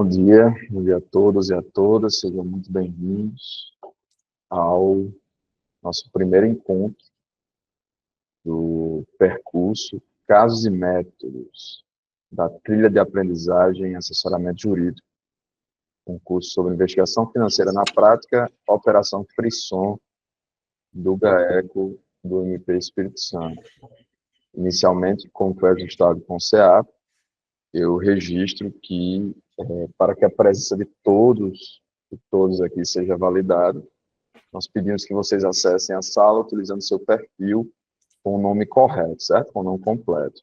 Bom dia a todos e a todas, sejam muito bem-vindos ao nosso primeiro encontro do percurso Casos e Métodos da Trilha de Aprendizagem e Assessoramento Jurídico, um curso sobre investigação financeira na prática, operação Frisson do GAECO do MP Espírito Santo. Inicialmente, como foi ajustado com o CEA, eu registro que, para que a presença de todos aqui seja validada, nós pedimos que vocês acessem a sala utilizando seu perfil com o nome correto, certo? Com o nome completo.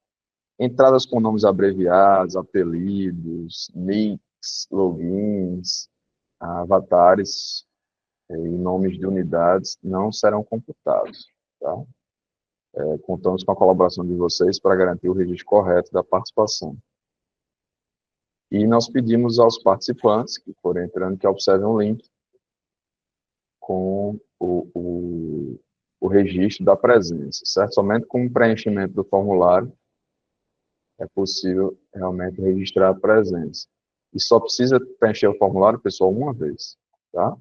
Entradas com nomes abreviados, apelidos, nicks, logins, avatares e nomes de unidades não serão computados, tá? Contamos com a colaboração de vocês para garantir o registro correto da participação. E nós pedimos aos participantes que forem entrando que observem um link com o registro da presença, certo? Somente com o preenchimento do formulário é possível realmente registrar a presença. E só precisa preencher o formulário, pessoal, uma vez, tá?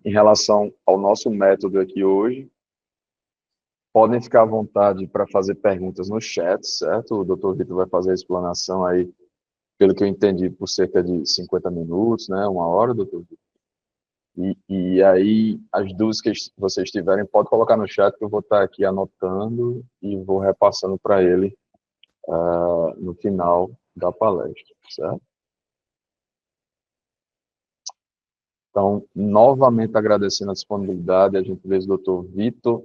Em relação ao nosso método aqui hoje, podem ficar à vontade para fazer perguntas no chat, certo? O Dr. Vitor vai fazer a explanação aí, pelo que eu entendi, por cerca de 50 minutos, né? 1 hora, Dr. Vitor. E aí, as dúvidas que vocês tiverem, pode colocar no chat, que eu vou estar aqui anotando e vou repassando para ele no final da palestra, certo? Então, novamente agradecendo a disponibilidade, a gentileza do Dr. Vitor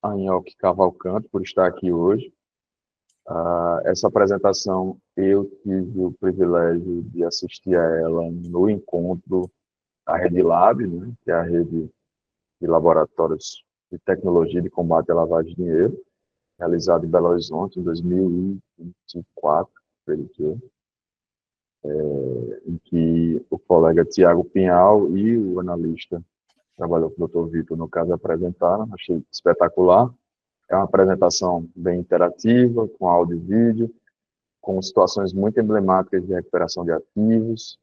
Anhoque Cavalcante por estar aqui hoje. Essa apresentação, eu tive o privilégio de assistir a ela no encontro da Rede Lab, né, que é a rede de laboratórios de tecnologia de combate à lavagem de dinheiro, realizado em Belo Horizonte em 2024, em que o colega Tiago Pinhal e o analista que trabalhou com o Dr. Vitor, no caso, apresentaram. Achei espetacular. É uma apresentação bem interativa, com áudio e vídeo, com situações muito emblemáticas de recuperação de ativos,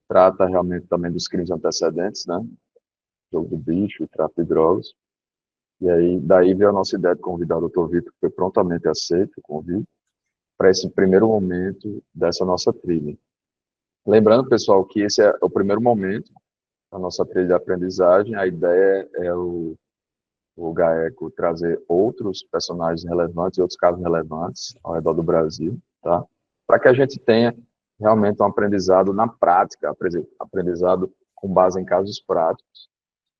trata realmente também dos crimes antecedentes, né? Jogo do bicho, tráfico de drogas. E aí, daí veio a nossa ideia de convidar o Dr. Vitor, que foi prontamente aceito o convite, para esse primeiro momento dessa nossa trilha. Lembrando, pessoal, que esse é o primeiro momento da nossa trilha de aprendizagem. A ideia é o GAECO trazer outros personagens relevantes e outros casos relevantes ao redor do Brasil, tá? Para que a gente tenha realmente um aprendizado na prática, aprendizado com base em casos práticos,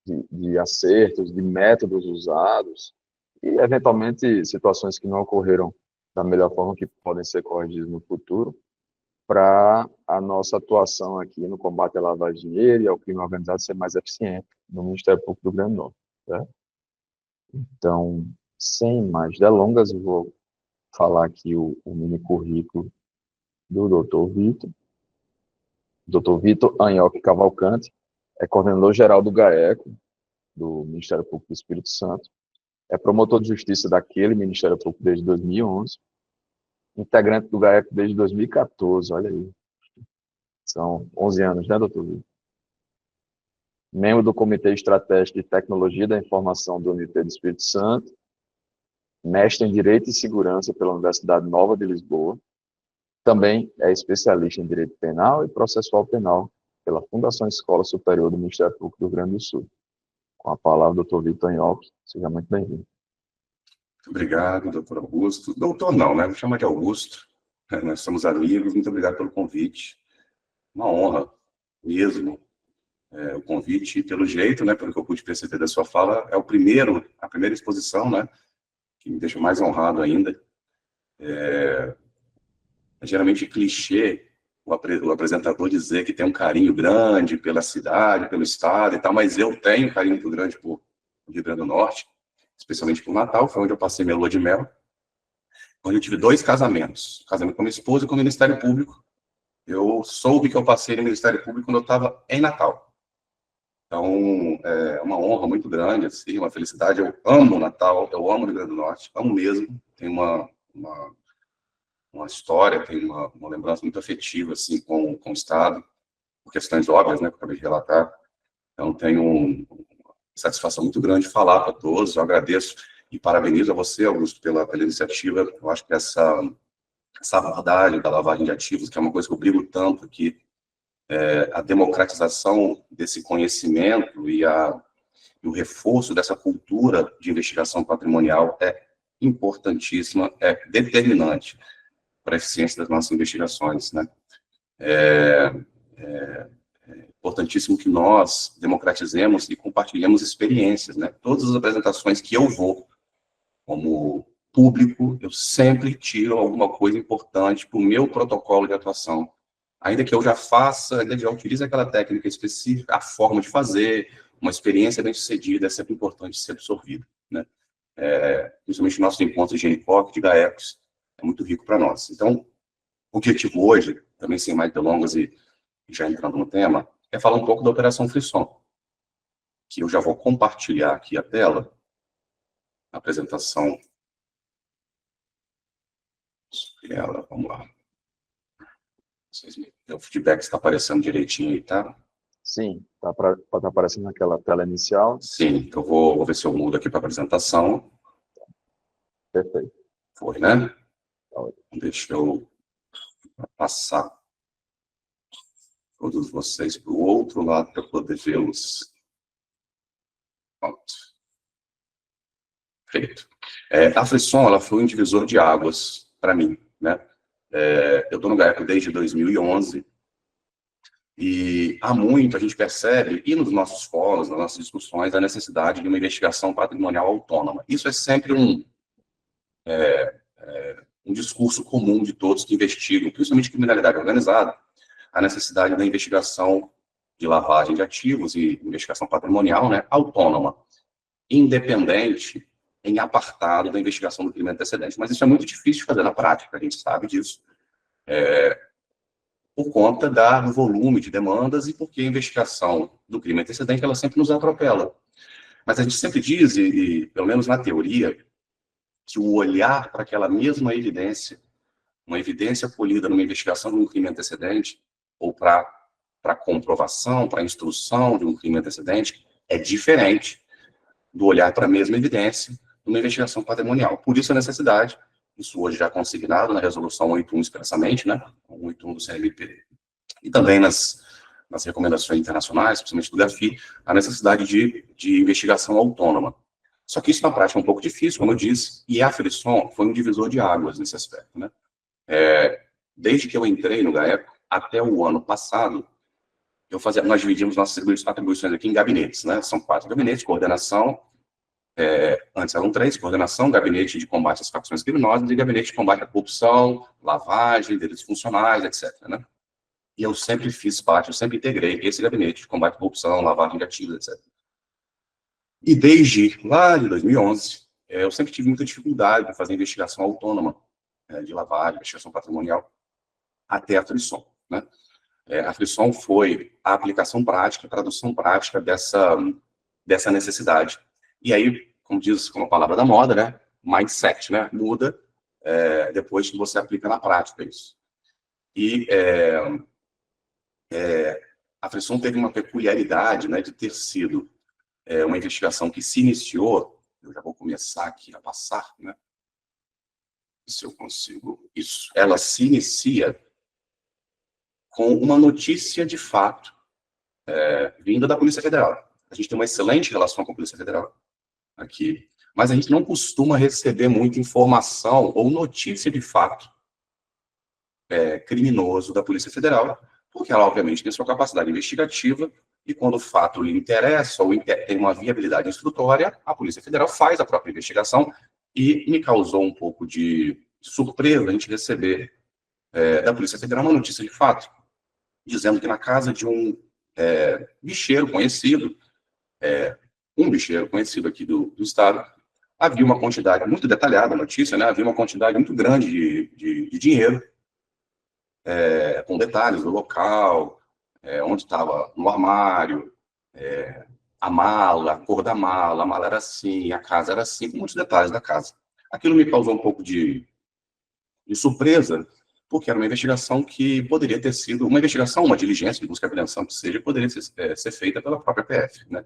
de acertos, de métodos usados e, eventualmente, situações que não ocorreram da melhor forma, que podem ser corrigidas no futuro, para a nossa atuação aqui no combate à lavagem de dinheiro e ao crime organizado ser mais eficiente no Ministério Público do Rio Grande do Norte, certo? Então, sem mais delongas, eu vou falar aqui o mini currículo do Dr. Vitor. Dr. Vitor Anhoque Cavalcante é coordenador-geral do GAECO, do Ministério Público do Espírito Santo, é promotor de justiça daquele Ministério Público desde 2011, integrante do GAECO desde 2014, olha aí. São 11 anos, né, doutor Vitor? Membro do Comitê Estratégico de Tecnologia da Informação do MP do Espírito Santo, mestre em Direito e Segurança pela Universidade Nova de Lisboa, também é especialista em Direito Penal e Processual Penal pela Fundação Escola Superior do Ministério Público do Rio Grande do Sul. Com a palavra, doutor Vitor Anhoque, seja muito bem-vindo. Muito obrigado, doutor Augusto. Doutor não, né? Vou chamar de Augusto. Nós somos amigos, muito obrigado pelo convite. Uma honra mesmo o convite, e pelo jeito, né, pelo que eu pude perceber da sua fala, é a primeira exposição, né, que me deixa mais honrado ainda. É geralmente clichê o apresentador dizer que tem um carinho grande pela cidade, pelo estado e tal, mas eu tenho um carinho muito grande por Rio Grande do Norte, especialmente por Natal, foi onde eu passei minha lua de mel, onde eu tive 2 casamentos, casamento com minha esposa e com o Ministério Público. Eu soube que eu passei no Ministério Público quando eu estava em Natal. Então, é uma honra muito grande, assim, uma felicidade. Eu amo Natal, eu amo o Rio Grande do Norte, amo mesmo. Tenho uma uma história, tenho uma lembrança muito afetiva, assim, com o Estado, por questões óbvias, né, que eu acabei de relatar. Então, tenho uma satisfação muito grande de falar para todos. Eu agradeço e parabenizo a você, Augusto, pela iniciativa. Eu acho que essa abordagem da lavagem de ativos, que é uma coisa que eu brigo tanto aqui, a democratização desse conhecimento e o reforço dessa cultura de investigação patrimonial é importantíssima, é determinante para a eficiência das nossas investigações, né? É importantíssimo que nós democratizemos e compartilhemos experiências, né? Todas as apresentações que eu vou, como público, eu sempre tiro alguma coisa importante para o meu protocolo de atuação. Ainda que eu já faça, ainda que já utilize aquela técnica específica, a forma de fazer, uma experiência bem-sucedida é sempre importante ser absorvida, né? Principalmente nossos encontros de GNPOC, de GAECOS, é muito rico para nós. Então, o objetivo hoje, também sem mais delongas e já entrando no tema, é falar um pouco da Operação Frisson, que eu já vou compartilhar aqui a tela, a apresentação dela, vamos lá. O feedback está aparecendo direitinho aí, tá? Sim, tá aparecendo naquela tela inicial. Sim, então vou ver se eu mudo aqui para a apresentação. Perfeito. Foi, né? Deixa eu passar todos vocês para o outro lado para poder vê-los. Pronto. Feito. A Frisson, ela foi um divisor de águas para mim, né? Eu estou no GAECO desde 2011 e há muito a gente percebe, e nos nossos fóruns, nas nossas discussões, a necessidade de uma investigação patrimonial autônoma. Isso é sempre um discurso comum de todos que investigam, principalmente criminalidade organizada, a necessidade da investigação de lavagem de ativos e investigação patrimonial, né, autônoma, independente, em apartado da investigação do crime antecedente. Mas isso é muito difícil de fazer na prática, a gente sabe disso, por conta do volume de demandas e porque a investigação do crime antecedente, ela sempre nos atropela. Mas a gente sempre diz, e pelo menos na teoria, que o olhar para aquela mesma evidência, uma evidência colhida numa investigação de um crime antecedente, ou para comprovação, para instrução de um crime antecedente, é diferente do olhar para a mesma evidência numa investigação patrimonial. Por isso a necessidade, isso hoje já é consignado na resolução 81 expressamente, né, 81 do CNMP, e também nas recomendações internacionais, principalmente do GAFI, a necessidade de investigação autônoma. Só que isso na prática é um pouco difícil, como eu disse, e a Frisson foi um divisor de águas nesse aspecto, né? Desde que eu entrei no GAECO até o ano passado, nós dividimos nossas atribuições aqui em gabinetes, né? São 4 gabinetes: coordenação, antes eram 3, coordenação, gabinete de combate às facções criminosas e gabinete de combate à corrupção, lavagem, delitos funcionais, etc., né? E eu sempre fiz parte, eu sempre integrei esse gabinete de combate à corrupção, lavagem de ativos, etc. E desde lá de 2011, eu sempre tive muita dificuldade em fazer investigação autônoma de lavagem, investigação patrimonial, até a Frisson, né? A Frisson foi a aplicação prática, a tradução prática dessa necessidade. E aí, como a palavra da moda, né? Mindset, né? Muda depois que você aplica na prática isso. E a Frisson teve uma peculiaridade, né, de ter sido uma investigação que se iniciou, eu já vou começar aqui a passar, né? Se eu consigo, isso. Ela se inicia com uma notícia de fato vinda da Polícia Federal. A gente tem uma excelente relação com a Polícia Federal aqui, mas a gente não costuma receber muita informação ou notícia de fato criminoso da Polícia Federal, porque ela, obviamente, tem sua capacidade investigativa e quando o fato lhe interessa ou tem uma viabilidade instrutória, a Polícia Federal faz a própria investigação e me causou um pouco de surpresa a gente receber da Polícia Federal uma notícia de fato, dizendo que na casa de um bicheiro conhecido, um bicheiro conhecido aqui do estado, havia uma quantidade muito detalhada, a notícia, né? Havia uma quantidade muito grande de dinheiro, com detalhes do local, onde estava no armário, a mala, a cor da mala, a mala era assim, a casa era assim, com muitos detalhes da casa. Aquilo me causou um pouco de de surpresa, porque era uma investigação que poderia ter sido uma investigação, uma diligência de busca e apreensão que seja, poderia ser feita pela própria PF, né?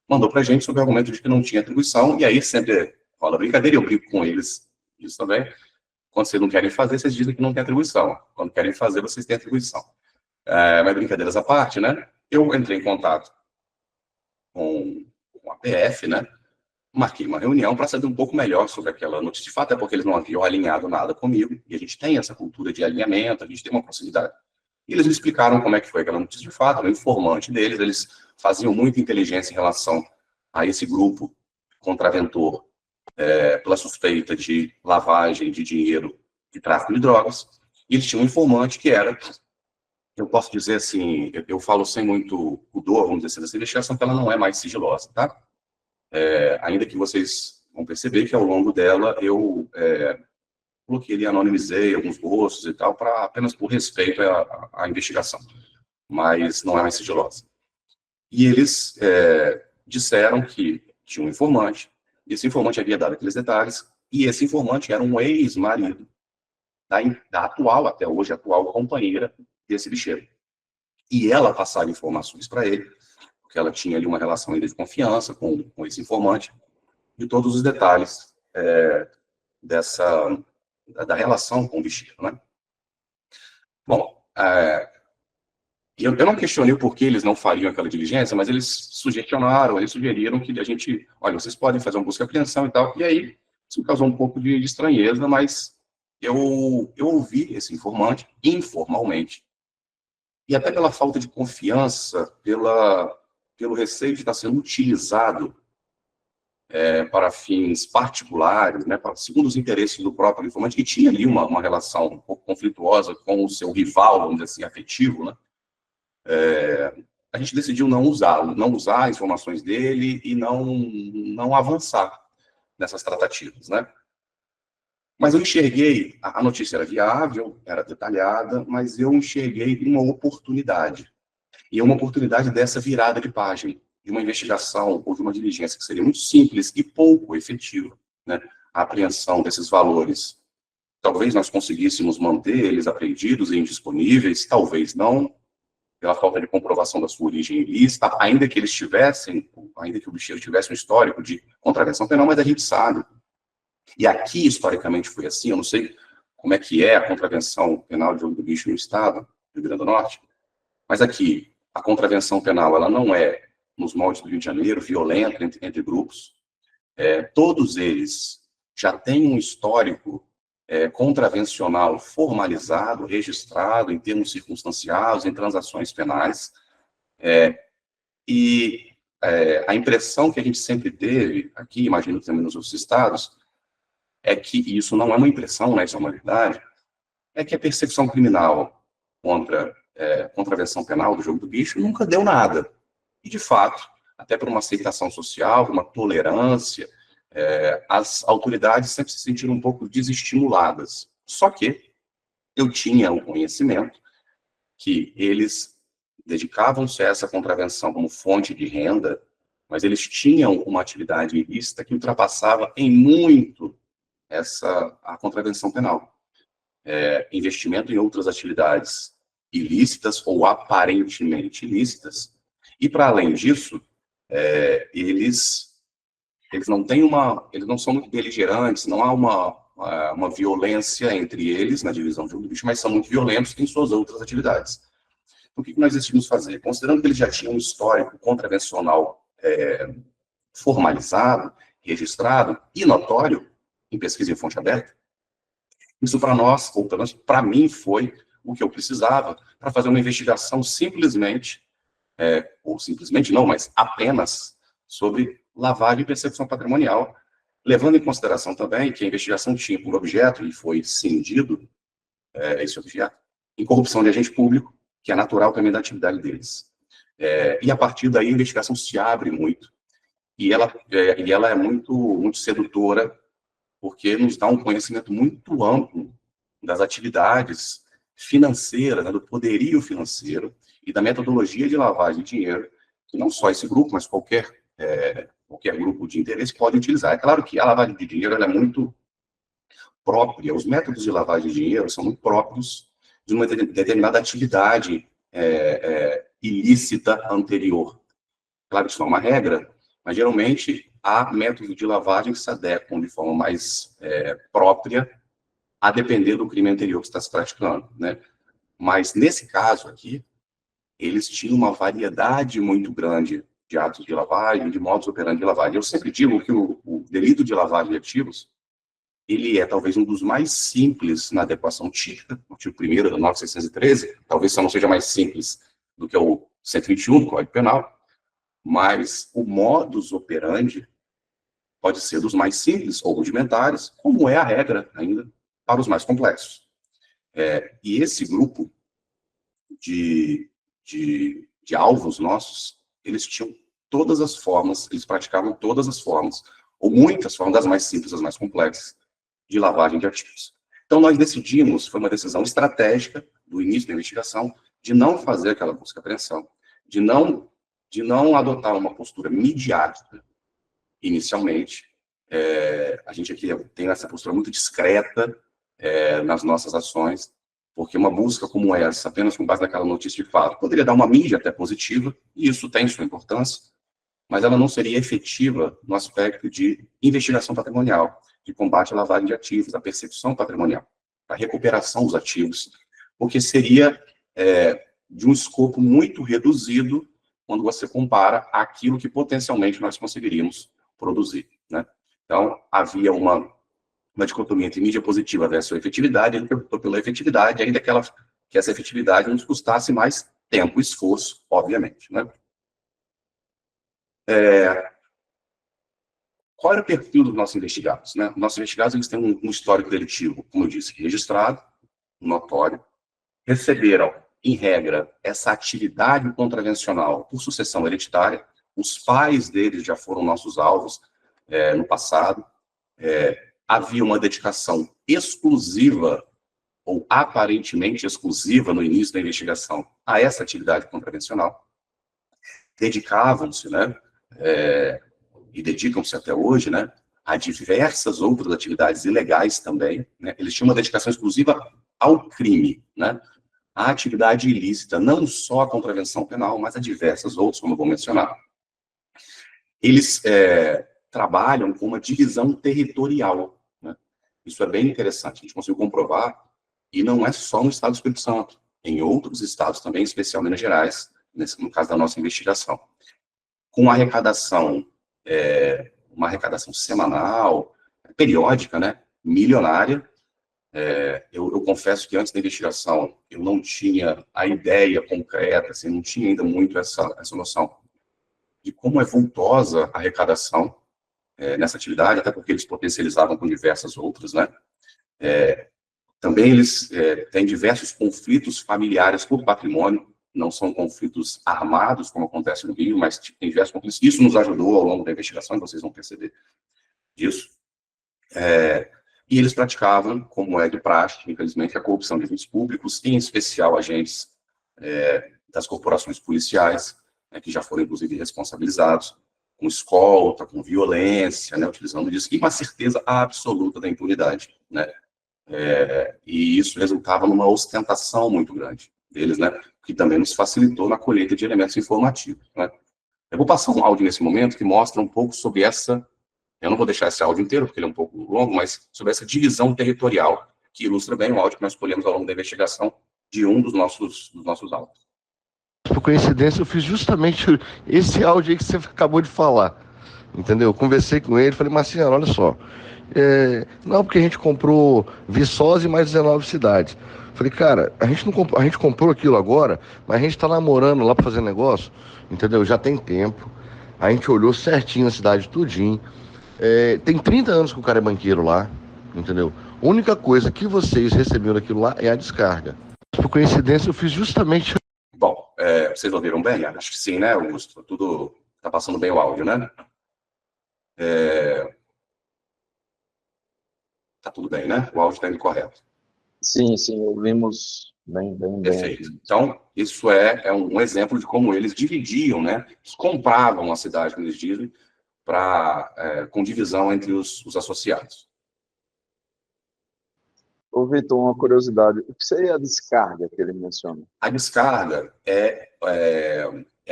Mandou para a gente sob o argumento de que não tinha atribuição, e aí sempre rola brincadeira, eu brinco com eles, isso também. Quando vocês não querem fazer, vocês dizem que não tem atribuição. Quando querem fazer, vocês têm atribuição. Mas brincadeiras à parte, né? Eu entrei em contato com a PF, né? Marquei uma reunião para saber um pouco melhor sobre aquela notícia de fato, é porque eles não haviam alinhado nada comigo, e a gente tem essa cultura de alinhamento, a gente tem uma proximidade. E eles me explicaram como é que foi aquela notícia de fato, o informante deles, eles faziam muita inteligência em relação a esse grupo contraventor, pela suspeita de lavagem de dinheiro e tráfico de drogas, e eles tinham um informante que era, eu posso dizer assim, eu falo sem muito pudor, vamos dizer assim, dessa investigação, que ela não é mais sigilosa, tá? Ainda que vocês vão perceber que ao longo dela eu coloquei ali, anonimizei alguns rostos e tal, apenas por respeito à investigação, mas não é mais sigilosa. E eles disseram que tinha um informante, e esse informante havia dado aqueles detalhes, e esse informante era um ex-marido da atual, até hoje, atual companheira desse bicheiro. E ela passava informações para ele, porque ela tinha ali uma relação ainda de confiança com esse informante, de todos os detalhes da relação com o bicheiro, né? Bom, eu não questionei o porquê eles não fariam aquela diligência, mas eles sugeriram que a gente, olha, vocês podem fazer uma busca e apreensão e tal, e aí isso me causou um pouco de estranheza, mas eu ouvi esse informante informalmente, e até pela falta de confiança, pelo receio de estar sendo utilizado para fins particulares, né, segundo os interesses do próprio informante, que tinha ali uma relação um pouco conflituosa com o seu rival, vamos dizer assim, afetivo, né? A gente decidiu não usar as informações dele e não avançar nessas tratativas, né? Mas eu enxerguei, a notícia era viável, era detalhada, mas eu enxerguei uma oportunidade. E uma oportunidade dessa virada de página, de uma investigação ou de uma diligência que seria muito simples e pouco efetiva, né? A apreensão desses valores. Talvez nós conseguíssemos manter eles apreendidos e indisponíveis, talvez não, pela falta de comprovação da sua origem ilícita, ainda que o bicheiro tivesse um histórico de contravenção penal, mas a gente sabe. E aqui, historicamente, foi assim, eu não sei como é que é a contravenção penal de jogo do bicho no estado, do Rio Grande do Norte, mas aqui, a contravenção penal, ela não é, nos moldes do Rio de Janeiro, violenta entre grupos. Todos eles já têm um histórico contravencional formalizado, registrado em termos circunstanciados, em transações penais. A impressão que a gente sempre teve, aqui, imagino também nos outros estados, é que isso não é uma impressão, né, isso é uma verdade, é que a persecução criminal contra contravenção penal do jogo do bicho nunca deu nada. E, de fato, até por uma aceitação social, uma tolerância, as autoridades sempre se sentiram um pouco desestimuladas. Só que eu tinha o conhecimento que eles dedicavam-se a essa contravenção como fonte de renda, mas eles tinham uma atividade ilícita que ultrapassava em muito a contravenção penal. Investimento em outras atividades ilícitas ou aparentemente ilícitas, e para além disso, eles não são muito beligerantes, não há uma violência entre eles na divisão de jogo do bicho, mas são muito violentos em suas outras atividades. Então, o que nós decidimos fazer? Considerando que eles já tinham um histórico contravencional formalizado, registrado e notório em pesquisa em fonte aberta, isso para nós, ou pelo menos para mim, foi o que eu precisava para fazer uma investigação simplesmente, ou simplesmente não, mas apenas sobre lavagem e persecução patrimonial, levando em consideração também que a investigação tinha por objeto, e foi cindido esse objeto, em corrupção de agente público, que é natural também da atividade deles. E a partir daí a investigação se abre muito, e ela é muito, muito sedutora, porque nos dá um conhecimento muito amplo das atividades financeiras, né, do poderio financeiro e da metodologia de lavagem de dinheiro, que não só esse grupo, mas qualquer grupo de interesse pode utilizar. É claro que a lavagem de dinheiro ela é muito própria, os métodos de lavagem de dinheiro são muito próprios de uma determinada atividade ilícita anterior. Claro que isso não é uma regra, mas geralmente há métodos de lavagem que se adequam de forma mais própria, a depender do crime anterior que está se praticando, né? Mas nesse caso aqui, eles tinham uma variedade muito grande de atos de lavagem, de modus operandi de lavagem. Eu sempre digo que o delito de lavagem de ativos, ele é talvez um dos mais simples na adequação típica, o artigo 1º da 9.613, talvez só não seja mais simples do que o 121 do Código Penal, mas o modus operandi pode ser dos mais simples ou rudimentares, como é a regra ainda para os mais complexos. E esse grupo de alvos nossos, eles tinham todas as formas, eles praticavam todas as formas, ou muitas formas, das mais simples às mais complexas, de lavagem de ativos. Então, nós decidimos, foi uma decisão estratégica do início da investigação, de não fazer aquela busca e apreensão, de não adotar uma postura midiática inicialmente. A gente aqui tem essa postura muito discreta nas nossas ações, porque uma busca como essa, apenas com base naquela notícia de fato, poderia dar uma mídia até positiva, e isso tem sua importância, mas ela não seria efetiva no aspecto de investigação patrimonial, de combate à lavagem de ativos, à percepção patrimonial, à recuperação dos ativos, porque seria de um escopo muito reduzido quando você compara aquilo que potencialmente nós conseguiríamos produzir, né? Então, havia uma dicotomia entre mídia positiva versus efetividade. Ele perguntou pela efetividade, ainda que essa efetividade nos custasse mais tempo e esforço, obviamente, né? Qual era o perfil dos nossos investigados, né? Nossos investigados, eles têm um histórico delitivo, como eu disse, registrado, notório, receberam, em regra, essa atividade contravencional por sucessão hereditária. Os pais deles já foram nossos alvos no passado. Havia uma dedicação exclusiva, ou aparentemente exclusiva, no início da investigação, a essa atividade contravencional. Dedicavam-se, né, e dedicam-se até hoje, né, a diversas outras atividades ilegais também, né? Eles tinham uma dedicação exclusiva ao crime, né? A atividade ilícita, não só a contravenção penal, mas a diversas outras, como eu vou mencionar. Eles trabalham com uma divisão territorial, né? Isso é bem interessante, a gente conseguiu comprovar, e não é só no estado do Espírito Santo, em outros estados também, em especial Minas Gerais, no caso da nossa investigação. Com arrecadação, uma arrecadação semanal, periódica, né, milionária. Eu confesso que antes da investigação eu não tinha a ideia concreta, assim, não tinha ainda muito essa noção de como é vultosa a arrecadação nessa atividade, até porque eles potencializavam com diversas outras, né? Também eles têm diversos conflitos familiares por patrimônio, não são conflitos armados, como acontece no Rio, mas tem diversos conflitos. Isso nos ajudou ao longo da investigação, vocês vão perceber disso. E eles praticavam, como é de praxe, infelizmente, a corrupção de agentes públicos, em especial agentes das corporações policiais, né, que já foram, inclusive, responsabilizados com escolta, com violência, né, utilizando disso, e uma certeza absoluta da impunidade, né? E isso resultava numa ostentação muito grande deles, né, que também nos facilitou na colheita de elementos informativos, né? Eu vou passar um áudio nesse momento que mostra um pouco sobre essa. Eu não vou deixar esse áudio inteiro, porque ele é um pouco longo, mas sobre essa divisão territorial, que ilustra bem o áudio que nós escolhemos ao longo da investigação de um dos nossos áudios. Por coincidência, eu fiz justamente esse áudio aí que você acabou de falar, entendeu? Eu conversei com ele, falei, Marciano, olha só, não, porque a gente comprou Viçosa e mais 19 cidades. Falei, cara, a gente comprou aquilo agora, mas a gente tá namorando lá para fazer negócio, entendeu? Já tem tempo, a gente olhou certinho a cidade tudinho. Tem 30 anos que o cara é banqueiro lá, entendeu? A única coisa que vocês receberam daquilo lá é a descarga. Por coincidência, eu fiz justamente... Bom, vocês ouviram bem? Acho que sim, né, Augusto? Tudo tá passando bem o áudio, né? Tá tudo bem, né? O áudio está indo correto. Sim, ouvimos bem. Perfeito. Então, isso é um exemplo de como eles dividiam, né? Eles compravam a cidade, como eles dizem, com divisão entre os associados. Ô, Vitor, uma curiosidade. O que seria a descarga que ele menciona? A descarga é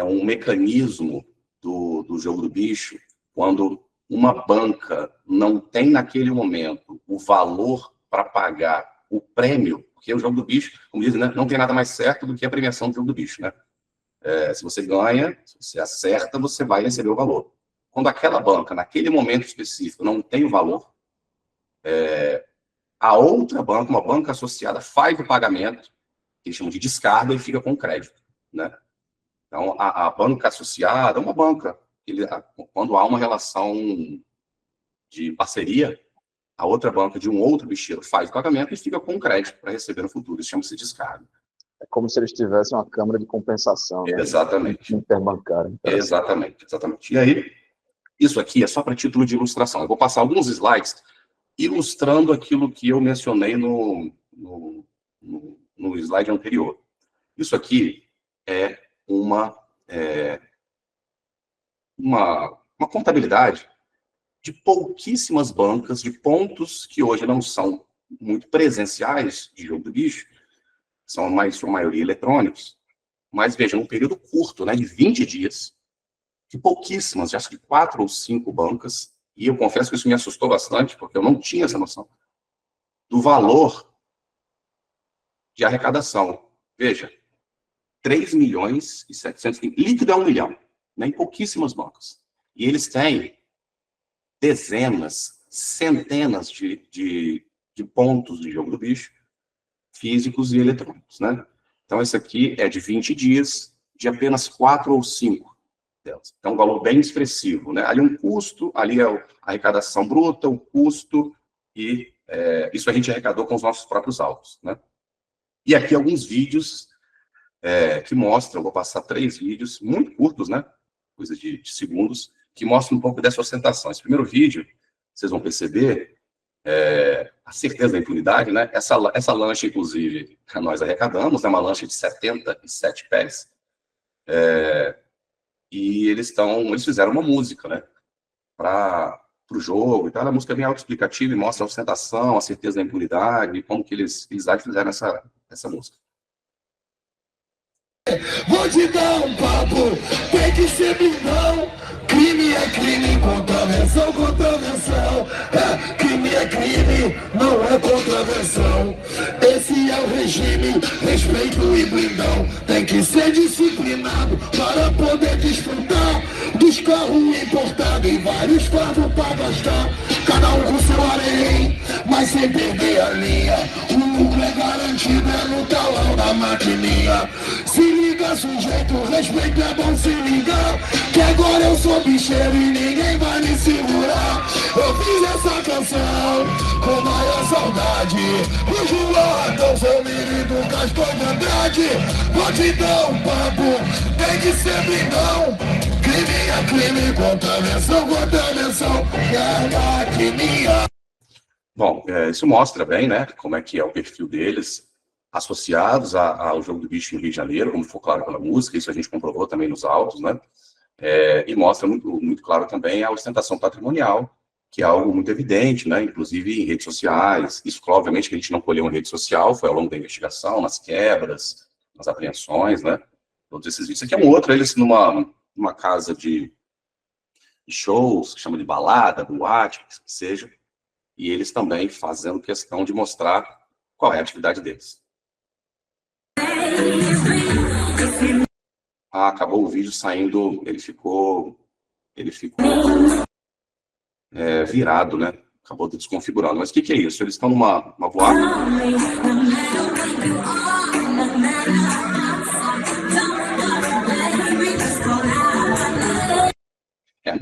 um mecanismo do jogo do bicho quando uma banca não tem naquele momento o valor para pagar o prêmio, porque o jogo do bicho, como dizem, né, não tem nada mais certo do que a premiação do jogo do bicho, né? Se você ganha, se você acerta, você vai receber o valor. Quando aquela banca, naquele momento específico, não tem o valor, a outra banca, uma banca associada, faz o pagamento, que eles chamam de descarga, e fica com crédito, né? Então, a banca associada, uma banca, quando há uma relação de parceria, a outra banca de um outro bicheiro faz o pagamento e fica com crédito para receber no futuro. Isso chama-se descarga. É como se eles tivessem uma câmara de compensação, né? Exatamente. Interbancária. Exatamente. E aí, isso aqui é só para título de ilustração. Eu vou passar alguns slides ilustrando aquilo que eu mencionei no slide anterior. Isso aqui é uma contabilidade de pouquíssimas bancas, de pontos que hoje não são muito presenciais de jogo do bicho, são sua maioria eletrônicos, mas veja, num período curto, né, de 20 dias, de pouquíssimas, já acho que 4 ou 5 bancas, e eu confesso que isso me assustou bastante, porque eu não tinha essa noção do valor de arrecadação. Veja, 3 milhões e 700, líquido é 1 milhão, né, em pouquíssimas bancas. E eles têm dezenas, centenas de pontos de jogo do bicho, físicos e eletrônicos, né? Então, esse aqui é de 20 dias, de apenas 4 ou 5 delas. Então, um valor bem expressivo, né? Ali um custo, ali é a arrecadação bruta, o custo, e isso a gente arrecadou com os nossos próprios alvos, né? E aqui alguns vídeos que mostram, vou passar 3 vídeos, muito curtos, né? Coisa de segundos, que mostram um pouco dessa ostentação. Esse primeiro vídeo, vocês vão perceber, a certeza da impunidade, né? Essa lancha, inclusive, nós arrecadamos, é uma lancha de 77 pés, e eles fizeram uma música, né? Para o jogo, então a música é bem autoexplicativa e mostra a ostentação, a certeza da impunidade, e como que eles fizeram essa música. Vou te dar um papo, tem que ser blindão. Crime é crime, contravenção, contravenção. Crime é crime, não é contravenção. Esse é o regime, respeito e blindão. Tem que ser disciplinado para poder desfrutar dos carros importados e vários fardos para gastar. Cada um com seu arém, mas sem perder a linha. O lucro é garantido, é no talão da maquininha. Se liga, sujeito, respeito é bom se ligar. Que agora eu sou bicheiro e ninguém vai me segurar. Eu fiz essa canção com maior saudade. O João Ratão, seu menino Castor de Andrade. Vou te dar um papo, tem que ser blindão. Crime é crime, contravenção, contravenção. Maquininha. Bom, isso mostra bem, né, como é que é o perfil deles, associados ao jogo do bicho no Rio de Janeiro, como ficou claro pela música, isso a gente comprovou também nos autos, né, e mostra muito claro também a ostentação patrimonial, que é algo muito evidente, né, inclusive em redes sociais. Isso, obviamente, que a gente não colheu em rede social, foi ao longo da investigação, nas quebras, nas apreensões, né, todos esses vídeos. Aqui é um outro, eles numa casa de shows, que chama de balada, boate, que seja, e eles também fazendo questão de mostrar qual é a atividade deles. Acabou o vídeo saindo, ele ficou virado, né? Acabou desconfigurando. Mas o que é isso? Eles estão numa boate.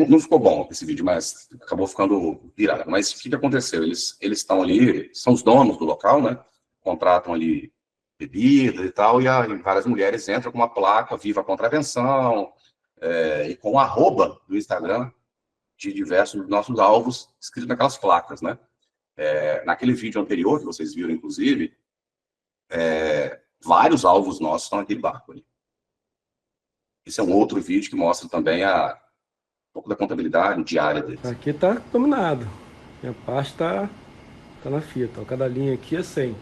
Não ficou bom esse vídeo, mas acabou ficando virado. Mas o que aconteceu? Eles estão ali, são os donos do local, né? Contratam ali bebidas e tal, e várias mulheres entram com uma placa, viva a contravenção, e com o arroba do Instagram de diversos dos nossos alvos escrito naquelas placas, né? Naquele vídeo anterior, que vocês viram, inclusive, vários alvos nossos estão naquele barco ali. Esse é um outro vídeo que mostra também um pouco da contabilidade diária deles. Aqui tá dominado. Minha parte tá tá na fita. Ó, cada linha aqui é 100.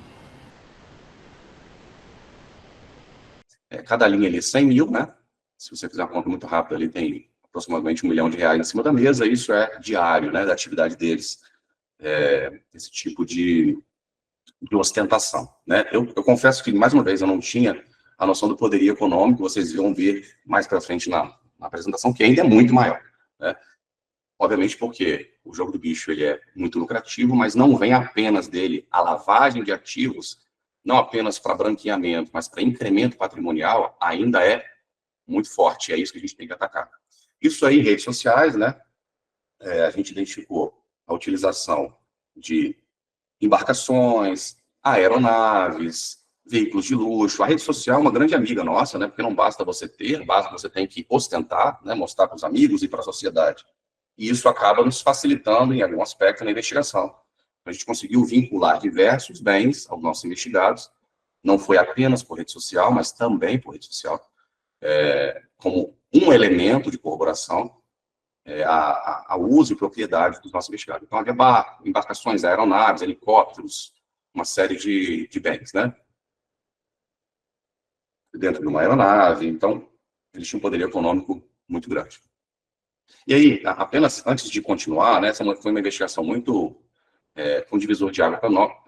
Cada linha ali é 100 mil, né? Se você fizer uma conta muito rápida, ali tem aproximadamente R$ 1 milhão em cima da mesa. Isso é diário, né, da atividade deles, esse tipo de ostentação, né? Eu confesso que, mais uma vez, eu não tinha a noção do poderio econômico. Vocês vão ver mais para frente na apresentação, que ainda é muito maior, né? Obviamente porque o jogo do bicho ele é muito lucrativo, mas não vem apenas dele a lavagem de ativos, não apenas para branqueamento, mas para incremento patrimonial, ainda é muito forte. É isso que a gente tem que atacar. Isso aí em redes sociais, né? A gente identificou a utilização de embarcações, aeronaves, veículos de luxo. A rede social é uma grande amiga nossa, né? Porque não basta você ter, basta você tem que ostentar, né? Mostrar para os amigos e para a sociedade. E isso acaba nos facilitando em algum aspecto na investigação. A gente conseguiu vincular diversos bens aos nossos investigados, não foi apenas por rede social, mas também por rede social, como um elemento de corroboração ao uso e propriedade dos nossos investigados. Então, havia embarcações, aeronaves, helicópteros, uma série de bens, né? Dentro de uma aeronave. Então, eles tinham um poder econômico muito grande. E aí, apenas antes de continuar, né, essa foi uma investigação muito com divisor de água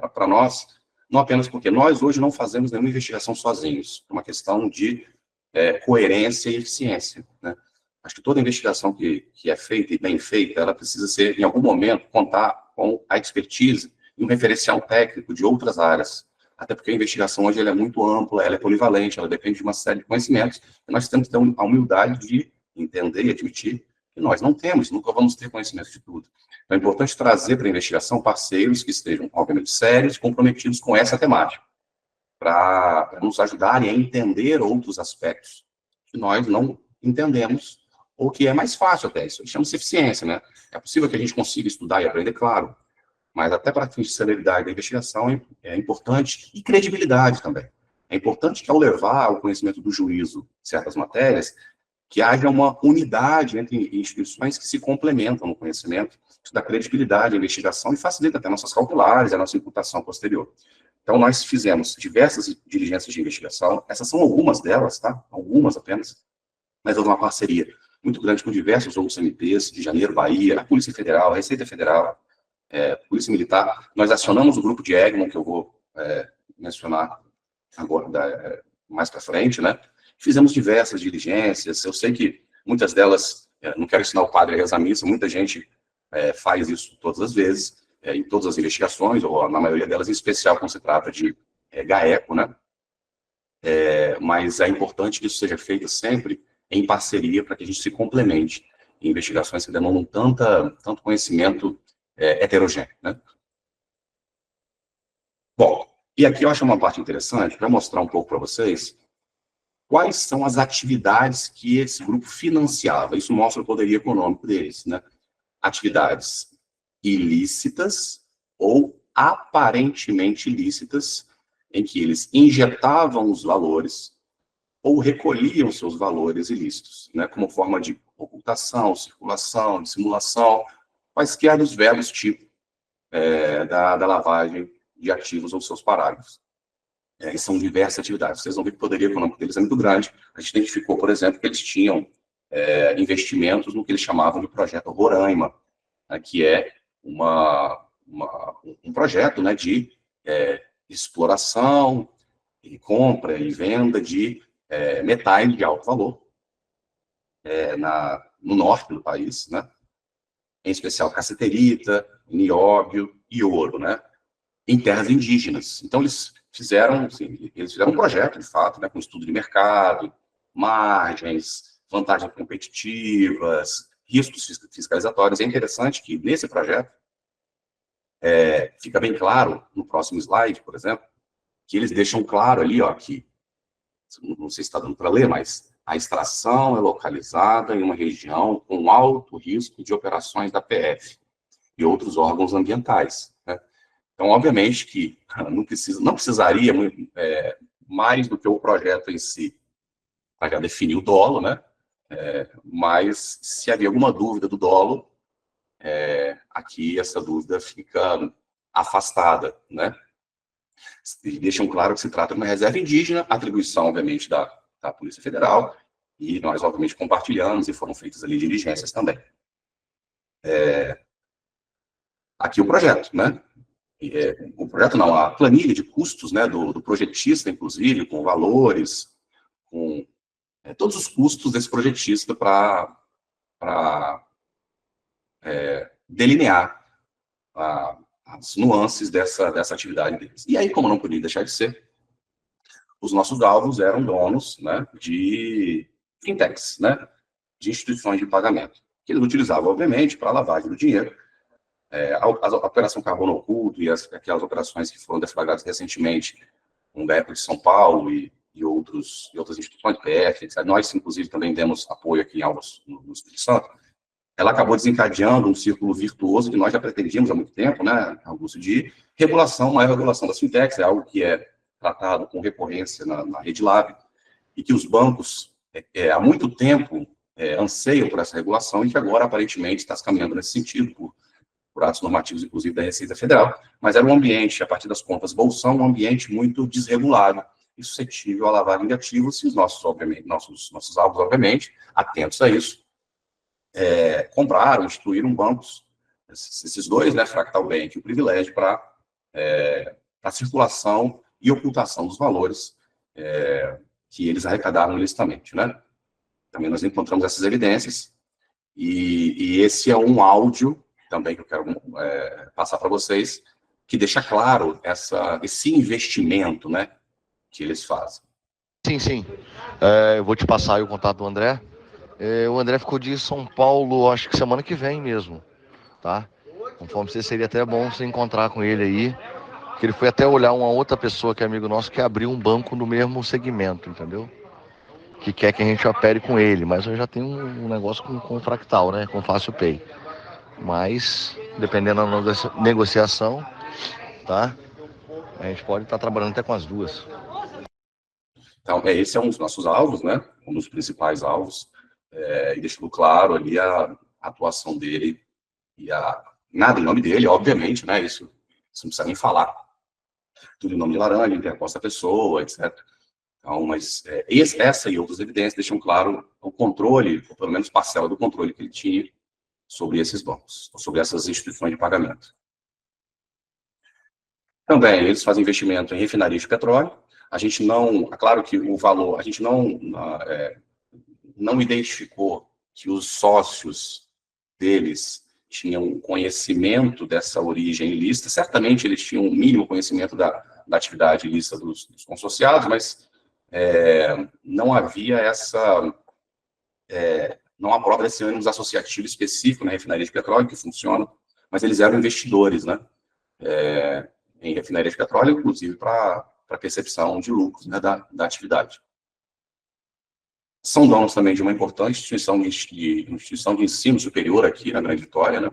para nós, não apenas porque nós hoje não fazemos nenhuma investigação sozinhos, é uma questão de coerência e eficiência, né? Acho que toda investigação que é feita e bem feita, ela precisa ser, em algum momento, contar com a expertise e um referencial técnico de outras áreas. Até porque a investigação hoje ela é muito ampla, ela é polivalente, ela depende de uma série de conhecimentos, e nós temos que ter a humildade de entender e admitir que nós não temos, nunca vamos ter conhecimento de tudo. Então é importante trazer para a investigação parceiros que estejam, obviamente, sérios e comprometidos com essa temática, para nos ajudarem a entender outros aspectos que nós não entendemos, ou que é mais fácil até. Isso chama-se eficiência, né? É possível que a gente consiga estudar e aprender, claro, mas até para fins de celeridade da investigação é importante, e credibilidade também. É importante que, ao levar ao conhecimento do juízo certas matérias, que haja uma unidade entre instituições que se complementam no conhecimento, isso dá credibilidade à investigação e facilita até nossas cautelares, a nossa imputação posterior. Então, nós fizemos diversas diligências de investigação, essas são algumas delas, tá? Algumas apenas, mas houve uma parceria muito grande com diversos outros MPs, de Janeiro, Bahia, a Polícia Federal, a Receita Federal, Polícia Militar. Nós acionamos o grupo de Egmont, que eu vou mencionar agora, mais para frente, né? Fizemos diversas diligências. Eu sei que muitas delas, não quero ensinar o padre a rezar a missa, muita gente faz isso todas as vezes, em todas as investigações, ou na maioria delas, em especial quando se trata de GAECO, né? Mas é importante que isso seja feito sempre em parceria para que a gente se complemente em investigações que demandam tanto conhecimento heterogêneo, né? Bom, e aqui eu acho uma parte interessante para mostrar um pouco para vocês quais são as atividades que esse grupo financiava. Isso mostra o poderio econômico deles, né? Atividades ilícitas ou aparentemente ilícitas, em que eles injetavam os valores ou recolhiam seus valores ilícitos, né, como forma de ocultação, circulação, dissimulação, quaisquer dos verbos tipo da lavagem de ativos ou seus parágrafos. E são diversas atividades. Vocês vão ver que o poderio econômico deles é muito grande. A gente identificou, por exemplo, que eles tinham investimentos no que eles chamavam de projeto Roraima, né, que é um projeto, né, de exploração e compra e venda de metais de alto valor no norte do país, né? Em especial cassiterita, nióbio e ouro, né? Em terras indígenas. Então, eles fizeram um projeto, de fato, né, com estudo de mercado, margens, vantagens competitivas, riscos fiscalizatórios. É interessante que, nesse projeto, fica bem claro, no próximo slide, por exemplo, que eles deixam claro ali, ó, que, não sei se está dando para ler, mas a extração é localizada em uma região com alto risco de operações da PF e outros órgãos ambientais, né? Então, obviamente que não precisaria mais do que o projeto em si para já definir o dolo, né? Mas se havia alguma dúvida do dolo, aqui essa dúvida fica afastada, né? E deixam claro que se trata de uma reserva indígena, atribuição, obviamente, da Polícia Federal, e nós, obviamente, compartilhamos e foram feitas ali diligências também. Aqui o projeto, né? O projeto não, a planilha de custos, né, do projetista, inclusive, com valores, com todos os custos desse projetista para delinear as nuances dessa atividade deles. E aí, como não podia deixar de ser, os nossos alvos eram donos, né, de fintechs, né, de instituições de pagamento, que eles utilizavam, obviamente, para lavagem do dinheiro. A Operação Carbono Oculto e aquelas operações que foram deflagradas recentemente, com o BEP de São Paulo e outras instituições, PF, etc. Nós, inclusive, também demos apoio aqui em Alvos, no Espírito Santo. Ela acabou desencadeando um círculo virtuoso que nós já pretendíamos há muito tempo, né, Augusto, de regulação, maior regulação das fintechs, é algo que é tratado com recorrência na Rede Lab, e que os bancos, há muito tempo, anseiam por essa regulação, e que agora, aparentemente, está se caminhando nesse sentido, por atos normativos, inclusive, da Receita Federal, mas era um ambiente, a partir das contas bolsão, um ambiente muito desregulado e suscetível à lavagem de ativos, e os nossos alvos, obviamente, atentos a isso, compraram, instituíram bancos, esses dois, né, Fractal Bank e o Privilégio, para a circulação e ocultação dos valores que eles arrecadaram ilicitamente, né? Também nós encontramos essas evidências, e esse é um áudio também que eu quero passar para vocês, que deixa claro esse investimento, né, que eles fazem. Sim. Eu vou te passar aí o contato do André. O André ficou de São Paulo, acho que semana que vem mesmo, tá? Conforme você, seria até bom você encontrar com ele aí, que ele foi até olhar uma outra pessoa que é amigo nosso, que abriu um banco no mesmo segmento, entendeu? Que quer que a gente opere com ele, mas eu já tenho um negócio com Fractal, né, com Fácil Pay. Mas, dependendo da negociação, tá? A gente pode estar trabalhando até com as duas. Então, esse é um dos nossos alvos, né? Um dos principais alvos. E deixando claro ali a atuação dele e nada em nome dele, obviamente, né? Isso não precisa nem falar. Tudo em nome de Laranja, interposta a pessoa, etc. Então, mas essa e outras evidências deixam claro o controle, ou pelo menos parcela do controle que ele tinha sobre esses bancos, ou sobre essas instituições de pagamento. Também, eles fazem investimento em refinarias de petróleo. A gente não, é claro que o valor, a gente não identificou que os sócios deles tinham conhecimento dessa origem ilícita. Certamente eles tinham um mínimo conhecimento da atividade ilícita dos consorciados, mas não havia não há prova desse ânimo associativo específico na refinaria de petróleo, que funciona, mas eles eram investidores, né, em refinaria de petróleo, inclusive para percepção de lucros, né, da atividade. São donos também de uma importante instituição de ensino superior aqui na Grande Vitória, né.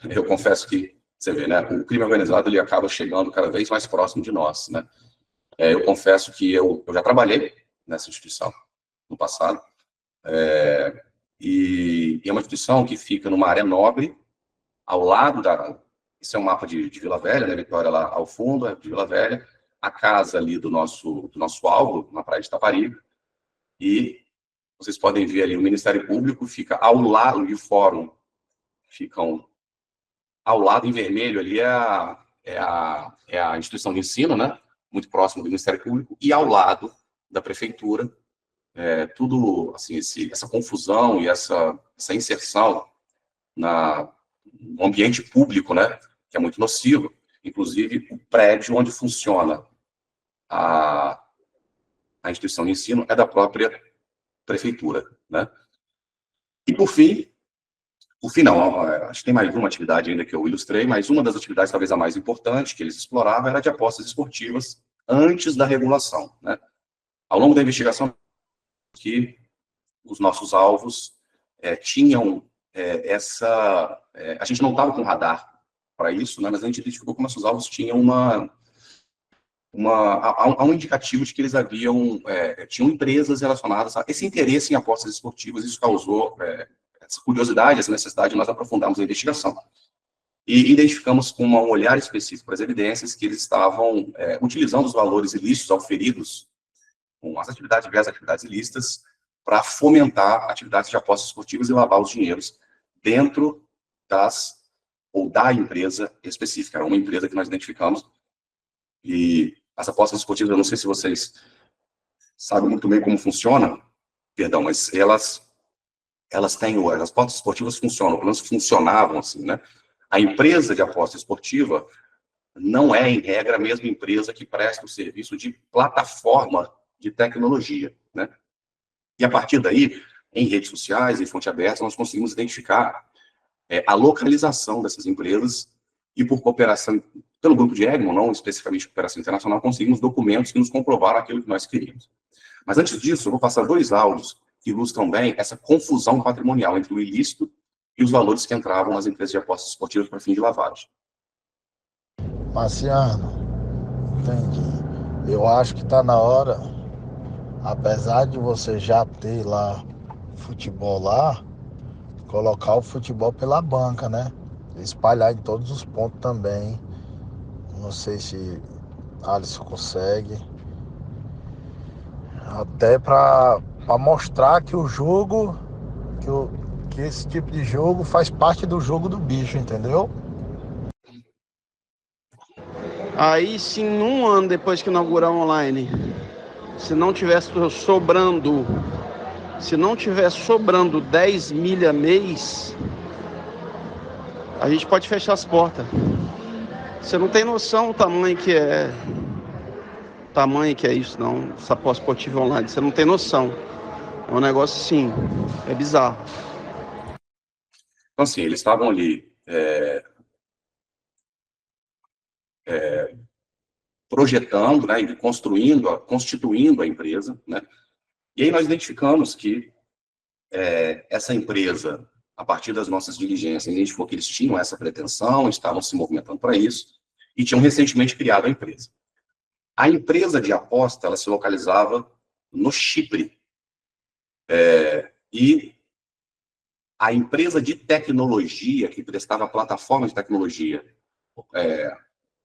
Eu confesso que, você vê, né, o crime organizado ele acaba chegando cada vez mais próximo de nós, né. Eu confesso que eu já trabalhei nessa instituição no passado, e é uma instituição que fica numa área nobre, ao lado esse é um mapa de Vila Velha, né, Vitória lá ao fundo, de Vila Velha, a casa ali do nosso alvo, na Praia de Taparica, e vocês podem ver ali, o Ministério Público fica ao lado, e o Fórum ficam ao lado, em vermelho, ali é a instituição de ensino, né, muito próximo do Ministério Público, e ao lado da Prefeitura, tudo, assim, essa confusão e essa inserção no ambiente público, né, que é muito nocivo, inclusive o prédio onde funciona a instituição de ensino é da própria Prefeitura, né. E, por fim, não, acho que tem mais uma atividade ainda que eu ilustrei, mas uma das atividades, talvez a mais importante, que eles exploravam, era de apostas esportivas antes da regulação, né. Ao longo da investigação, que os nossos alvos tinham a gente não estava com radar para isso, né, mas a gente identificou que nossos alvos tinham um indicativo de que eles tinham empresas relacionadas a esse interesse em apostas esportivas. Isso causou essa curiosidade, essa necessidade de nós aprofundarmos a investigação. e identificamos com um olhar específico para as evidências que eles estavam utilizando os valores ilícitos auferidos com as atividades, diversas atividades ilícitas, para fomentar atividades de apostas esportivas e lavar os dinheiros dentro da empresa específica. Era uma empresa que nós identificamos, e as apostas esportivas, eu não sei se vocês sabem muito bem como funciona, perdão, mas as apostas esportivas funcionam, pelo menos funcionavam assim, né? A empresa de aposta esportiva não é, em regra, a mesma empresa que presta o serviço de plataforma de tecnologia, né? E a partir daí, em redes sociais, em fonte aberta, nós conseguimos identificar a localização dessas empresas e, por cooperação, pelo grupo de Egmont, não especificamente cooperação internacional, conseguimos documentos que nos comprovaram aquilo que nós queríamos. Mas antes disso, eu vou passar 2 áudios que ilustram bem essa confusão patrimonial entre o ilícito e os valores que entravam nas empresas de apostas esportivas para fim de lavagem. Marciano, entendi. Eu acho que está na hora, apesar de você já ter lá futebol lá, colocar o futebol pela banca, né? Espalhar em todos os pontos também. Não sei se Alisson consegue. Até para mostrar que o jogo, que esse tipo de jogo faz parte do jogo do bicho, entendeu? Aí sim, 1 ano depois que inaugurar online, se não tivesse sobrando 10 milha mês, a gente pode fechar as portas. Você não tem noção do tamanho que é isso, não, essa aposta esportiva online. Você não tem noção. É um negócio, sim, é bizarro. Então, assim, eles estavam ali projetando, né, e constituindo a empresa, né? E aí nós identificamos que essa empresa, a partir das nossas diligências, identificou que eles tinham essa pretensão, estavam se movimentando para isso, e tinham recentemente criado a empresa. A empresa de aposta, ela se localizava no Chipre. E a empresa de tecnologia, que prestava plataforma de tecnologia,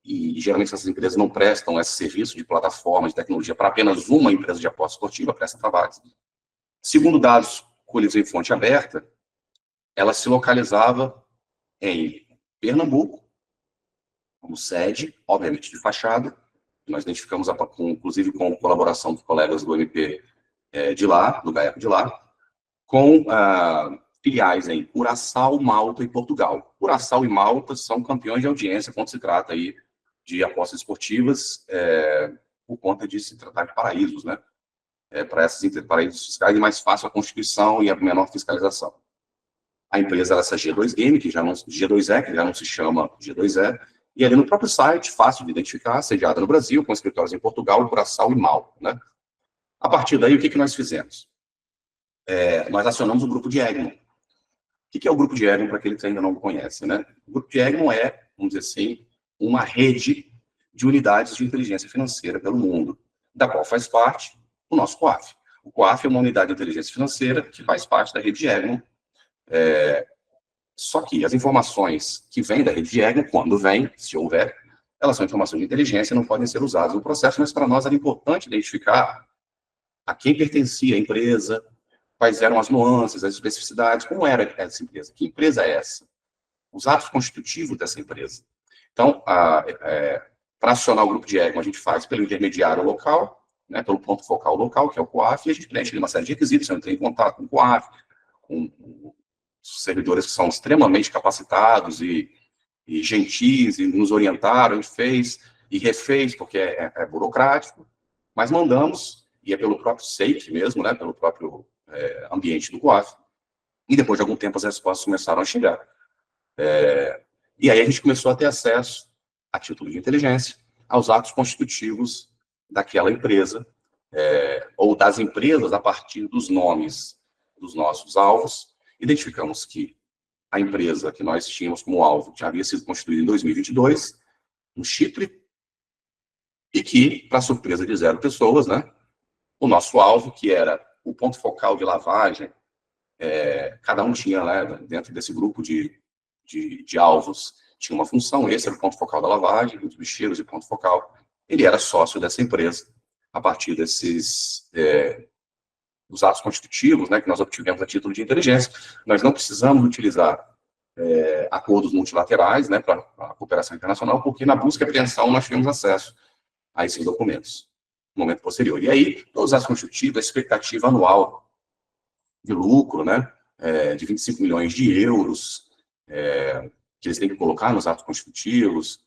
e geralmente essas empresas não prestam esse serviço de plataforma de tecnologia para apenas uma empresa de aposta esportiva, presta para várias. Segundo dados colhidos em fonte aberta, ela se localizava em Pernambuco, como sede, obviamente de fachada. Nós identificamos, inclusive com colaboração dos colegas do MP de lá, do GAECO de lá, com filiais em Curaçao, Malta e Portugal. Curaçao e Malta são campeões de audiência quando se trata aí de apostas esportivas, por conta de se tratar de paraísos, né? Para esses paraísos fiscais é mais fácil a constituição e a menor fiscalização. A empresa era essa G2E, que já não se chama G2E, e ali no próprio site, fácil de identificar, sediada no Brasil, com escritórios em Portugal, Curaçao e Malta, né? A partir daí, o que nós fizemos? Nós acionamos o grupo de Egmont. O que é o grupo de Egmont, para aquele que ainda não conhece, né? O grupo de Egmont é, vamos dizer assim, uma rede de unidades de inteligência financeira pelo mundo, da qual faz parte o nosso COAF. O COAF é uma unidade de inteligência financeira que faz parte da rede de Egmont. Só que as informações que vêm da rede de Egmont, quando vêm, se houver, elas são informações de inteligência, não podem ser usadas no processo, mas para nós era importante identificar a quem pertencia a empresa, quais eram as nuances, as especificidades, como era essa empresa, que empresa é essa, os atos constitutivos dessa empresa. Então, para acionar o grupo de Egmont, a gente faz pelo intermediário local, né, pelo ponto focal local, que é o COAF, e a gente preenche uma série de requisitos. Eu entrei em contato com o COAF, com servidores que são extremamente capacitados e gentis, e nos orientaram, a gente fez e refez, porque é burocrático, mas mandamos, e é pelo próprio SEIC mesmo, né, pelo próprio ambiente do COAF, e depois de algum tempo as respostas começaram a chegar. E aí a gente começou a ter acesso, a título de inteligência, aos atos constitutivos daquela empresa, ou das empresas a partir dos nomes dos nossos alvos. Identificamos que a empresa que nós tínhamos como alvo já havia sido constituída em 2022, no Chipre, e que, para surpresa de 0 pessoas, né, o nosso alvo, que era o ponto focal de lavagem, cada um tinha, né, dentro desse grupo de alvos, tinha uma função, esse era o ponto focal da lavagem, os bicheiros e ponto focal. Ele era sócio dessa empresa, a partir desses dos atos constitutivos, né, que nós obtivemos a título de inteligência. Nós não precisamos utilizar acordos multilaterais, né, para a cooperação internacional, porque na busca e apreensão nós tivemos acesso a esses documentos, no momento posterior. E aí, todos os atos constitutivos, a expectativa anual de lucro, né, de 25 milhões de euros, que eles têm que colocar nos atos constitutivos,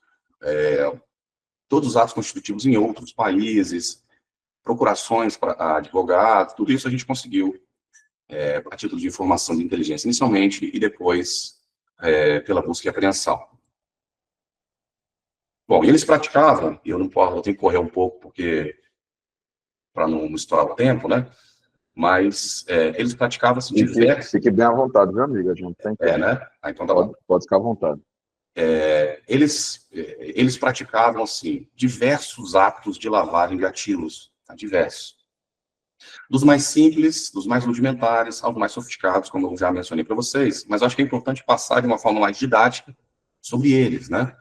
todos os atos constitutivos em outros países, procurações para advogados, tudo isso a gente conseguiu a título de informação de inteligência inicialmente e depois pela busca e apreensão. Bom, e eles praticavam, e eu tenho que correr um pouco porque para não estourar o tempo, né? Mas eles praticavam assim, Fique bem à vontade, meu amigo, a gente tem tempo. né? Então tá bom. Pode ficar à vontade. Eles praticavam assim diversos atos de lavagem de ativos, tá? Diversos. Dos mais simples, dos mais rudimentares, aos mais sofisticados, como eu já mencionei para vocês, mas eu acho que é importante passar de uma forma mais didática sobre eles, né?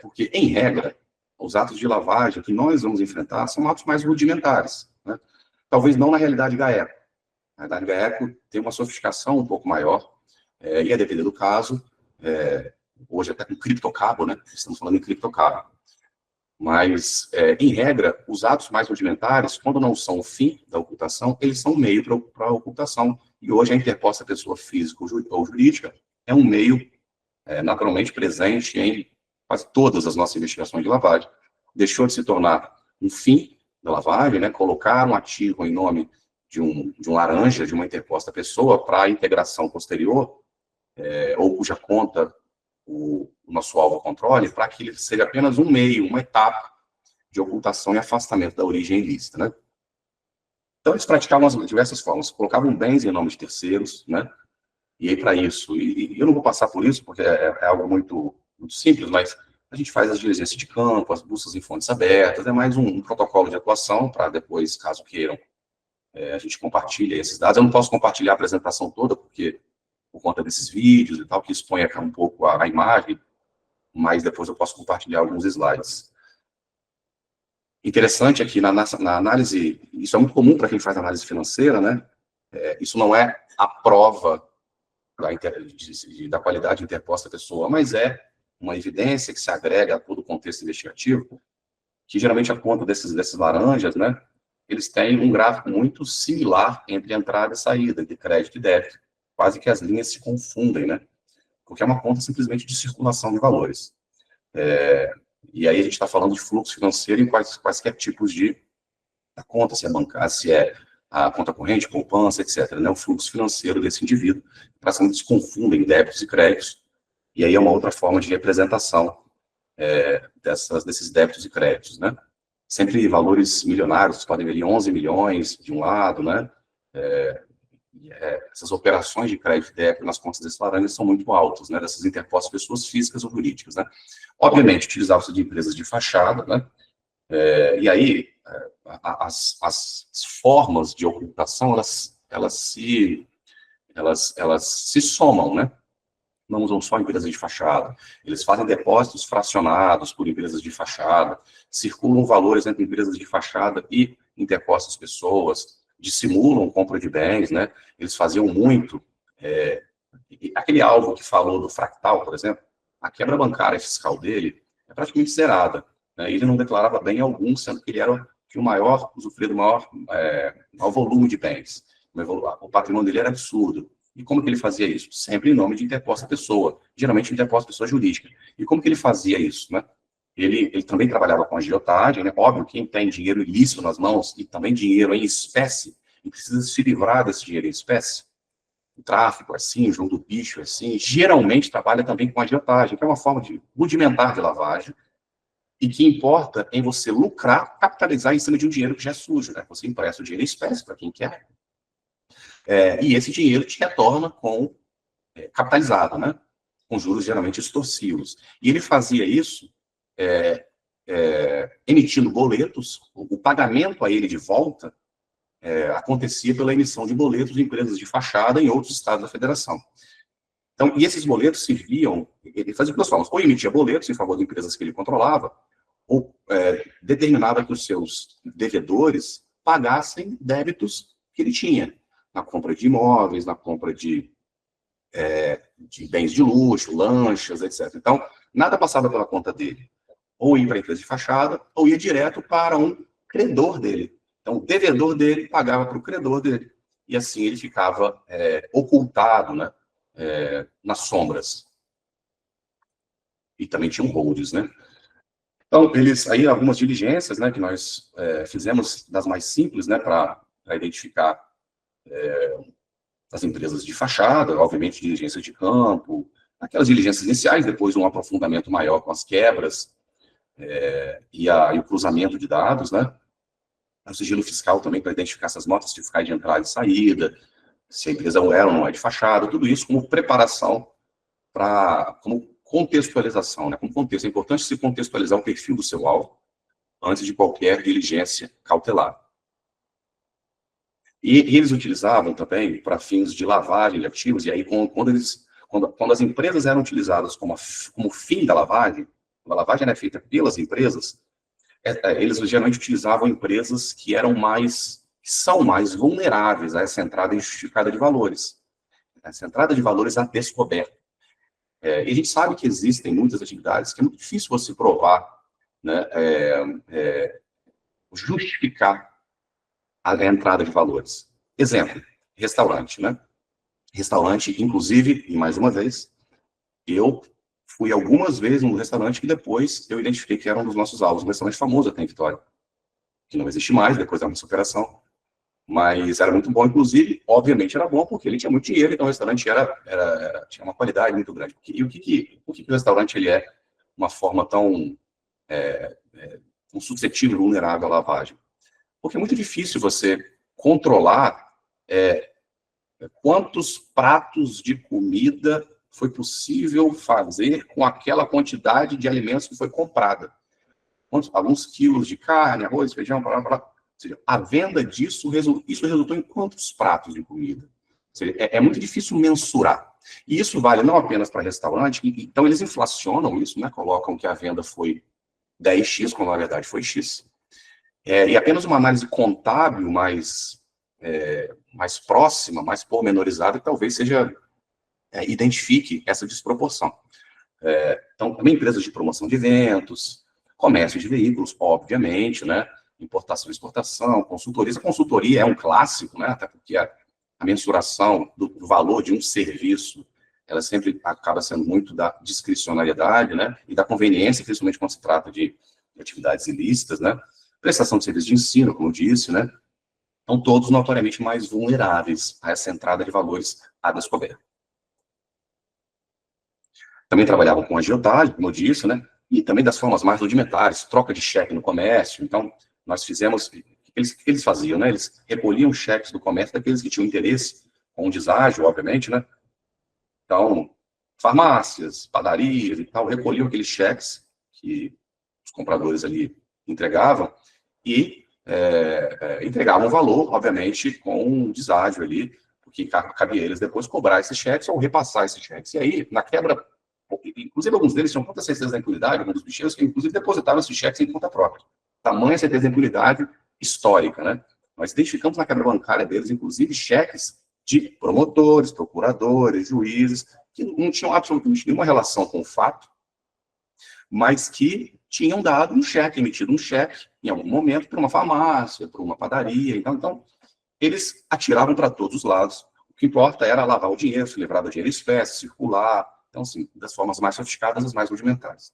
Porque, em regra, os atos de lavagem que nós vamos enfrentar são atos mais rudimentares, né? Talvez não na realidade GAECO. Na realidade GAECO tem uma sofisticação um pouco maior, e a depender do caso, hoje até com criptocabo, né? Estamos falando em criptocabo. Mas, em regra, os atos mais rudimentares, quando não são o fim da ocultação, eles são um meio para a ocultação. E hoje a interposta pessoa física ou jurídica é um meio naturalmente presente em quase todas as nossas investigações de lavagem. Deixou de se tornar um fim da lavagem, né? Colocar um ativo em nome de um laranja, de uma interposta pessoa, para a integração posterior, ou cuja conta o nosso alvo controle, para que ele seja apenas um meio, uma etapa de ocultação e afastamento da origem ilícita, né? Então, eles praticavam as diversas formas, colocavam bens em nome de terceiros, né? E aí, para isso, e eu não vou passar por isso, porque é algo muito, muito simples, mas a gente faz as diligências de campo, as buscas em fontes abertas, é mais um protocolo de atuação, para depois, caso queiram, a gente compartilha esses dados. Eu não posso compartilhar a apresentação toda, porque por conta desses vídeos e tal, que expõe um pouco a imagem, mas depois eu posso compartilhar alguns slides. Interessante aqui, na análise, isso é muito comum para quem faz análise financeira, né? Isso não é a prova da qualidade interposta à pessoa, mas é uma evidência que se agrega a todo o contexto investigativo, que geralmente a conta desses laranjas, né? Eles têm um gráfico muito similar entre entrada e saída, entre crédito e débito. Quase que as linhas se confundem, né? Porque é uma conta simplesmente de circulação de valores. E aí a gente está falando de fluxo financeiro em quaisquer tipos de conta, se é bancária, se é a conta corrente, poupança, etc., né? O fluxo financeiro desse indivíduo, praticamente se confundem débitos e créditos, e aí é uma outra forma de representação desses débitos e créditos, né? Sempre valores milionários, podem ver 11 milhões de um lado, né? Essas operações de crédito e débito nas contas desse laranja são muito altas, né, dessas interpostas pessoas físicas ou jurídicas, né. Obviamente, utilizavam-se de empresas de fachada, né, e aí as formas de ocultação, elas se somam, né, não usam só empresas de fachada, eles fazem depósitos fracionados por empresas de fachada, circulam valores entre empresas de fachada e interpostas pessoas, dissimulam compra de bens, né? Eles faziam muito. Aquele alvo que falou do fractal, por exemplo, a quebra bancária fiscal dele é praticamente zerada, né? Ele não declarava bem algum, sendo que ele era o maior, usufruía do maior volume de bens. O patrimônio dele era absurdo. E como que ele fazia isso? Sempre em nome de interposta pessoa, geralmente interposta pessoa jurídica. E como que ele fazia isso, né? Ele também trabalhava com agiotagem, né? Óbvio, quem tem dinheiro ilícito nas mãos e também dinheiro em espécie, e precisa se livrar desse dinheiro em espécie, o tráfico, assim, o jogo do bicho, assim, geralmente trabalha também com agiotagem, que é uma forma rudimentar de lavagem, e que importa em você lucrar, capitalizar em cima de um dinheiro que já é sujo, né? Você empresta o dinheiro em espécie para quem quer, e esse dinheiro te retorna capitalizado, né? Com juros geralmente extorsivos. E ele fazia isso emitindo boletos. O pagamento a ele de volta acontecia pela emissão de boletos de empresas de fachada em outros estados da federação. Então, e esses boletos serviam, ele fazia duas formas, ou emitia boletos em favor de empresas que ele controlava, ou determinava que os seus devedores pagassem débitos que ele tinha, na compra de imóveis, na compra de bens de luxo, lanchas, etc. Então, nada passava pela conta dele. Ou ia para a empresa de fachada, ou ia direto para um credor dele. Então, o devedor dele pagava para o credor dele. E assim ele ficava ocultado, né, nas sombras. E também tinham holds, né? Então, aí algumas diligências, né, que nós fizemos, das mais simples, né, para identificar as empresas de fachada, obviamente diligências de campo, aquelas diligências iniciais, depois um aprofundamento maior com as quebras e o cruzamento de dados, né? O sigilo fiscal também para identificar essas notas fiscais de entrada e saída, se a empresa era ou não é de fachada, tudo isso como preparação como contextualização, né? Como contexto, é importante se contextualizar o perfil do seu alvo antes de qualquer diligência cautelar. E eles utilizavam também para fins de lavagem de ativos, e aí quando as empresas eram utilizadas como fim da lavagem, quando a lavagem era feita pelas empresas, eles geralmente utilizavam empresas que são mais vulneráveis a essa entrada injustificada de valores. Essa entrada de valores a descoberto. E a gente sabe que existem muitas atividades que é muito difícil você provar, né, justificar a entrada de valores. Exemplo, restaurante, né? Restaurante, inclusive, e mais uma vez, eu fui algumas vezes num restaurante que depois eu identifiquei que era um dos nossos alvos, um restaurante famoso até em Vitória, que não existe mais, depois da nossa operação, mas era muito bom, inclusive, obviamente era bom, porque ele tinha muito dinheiro, então o restaurante tinha uma qualidade muito grande. E por que o restaurante ele é uma forma tão suscetível, vulnerável à lavagem? Porque é muito difícil você controlar quantos pratos de comida foi possível fazer com aquela quantidade de alimentos que foi comprada. Alguns quilos de carne, arroz, feijão, Ou seja, a venda disso, isso resultou em quantos pratos de comida? Ou seja, é muito difícil mensurar. E isso vale não apenas para restaurante, então eles inflacionam isso, né? Colocam que a venda foi 10x, quando na verdade foi X. E apenas uma análise contábil mais próxima, mais pormenorizada, que talvez identifique essa desproporção. Então, também empresas de promoção de eventos, comércio de veículos, obviamente, né? Importação e exportação, consultoria. A consultoria é um clássico, né? Até porque a mensuração do valor de um serviço, ela sempre acaba sendo muito da discricionariedade, né? E da conveniência, principalmente quando se trata de atividades ilícitas, né? Prestação de serviço de ensino, como eu disse, né? Então, todos notoriamente mais vulneráveis a essa entrada de valores à descoberta. Também trabalhavam com agiotagem, como eu disse, né? E também das formas mais rudimentares, troca de cheque no comércio. Então, nós fizemos... O que eles faziam, né? Eles recolhiam cheques do comércio daqueles que tinham interesse, com deságio, obviamente, né? Então, farmácias, padarias e tal, recolhiam aqueles cheques que os compradores ali entregavam e entregavam o valor, obviamente, com um deságio ali, porque cabia a eles depois cobrar esses cheques ou repassar esses cheques. E aí, na quebra, inclusive alguns deles tinham tanta certeza da impunidade, alguns dos bicheiros, que inclusive depositaram esses cheques em conta própria. Tamanha certeza da impunidade histórica, né? Nós identificamos na quebra bancária deles, inclusive, cheques de promotores, procuradores, juízes, que não tinham absolutamente nenhuma relação com o fato, mas que tinham dado um cheque, emitido um cheque, em algum momento, para uma farmácia, para uma padaria. Então, eles atiravam para todos os lados. O que importa era lavar o dinheiro, se livrar do dinheiro em espécie, circular. Então, assim, das formas mais sofisticadas, as mais rudimentares.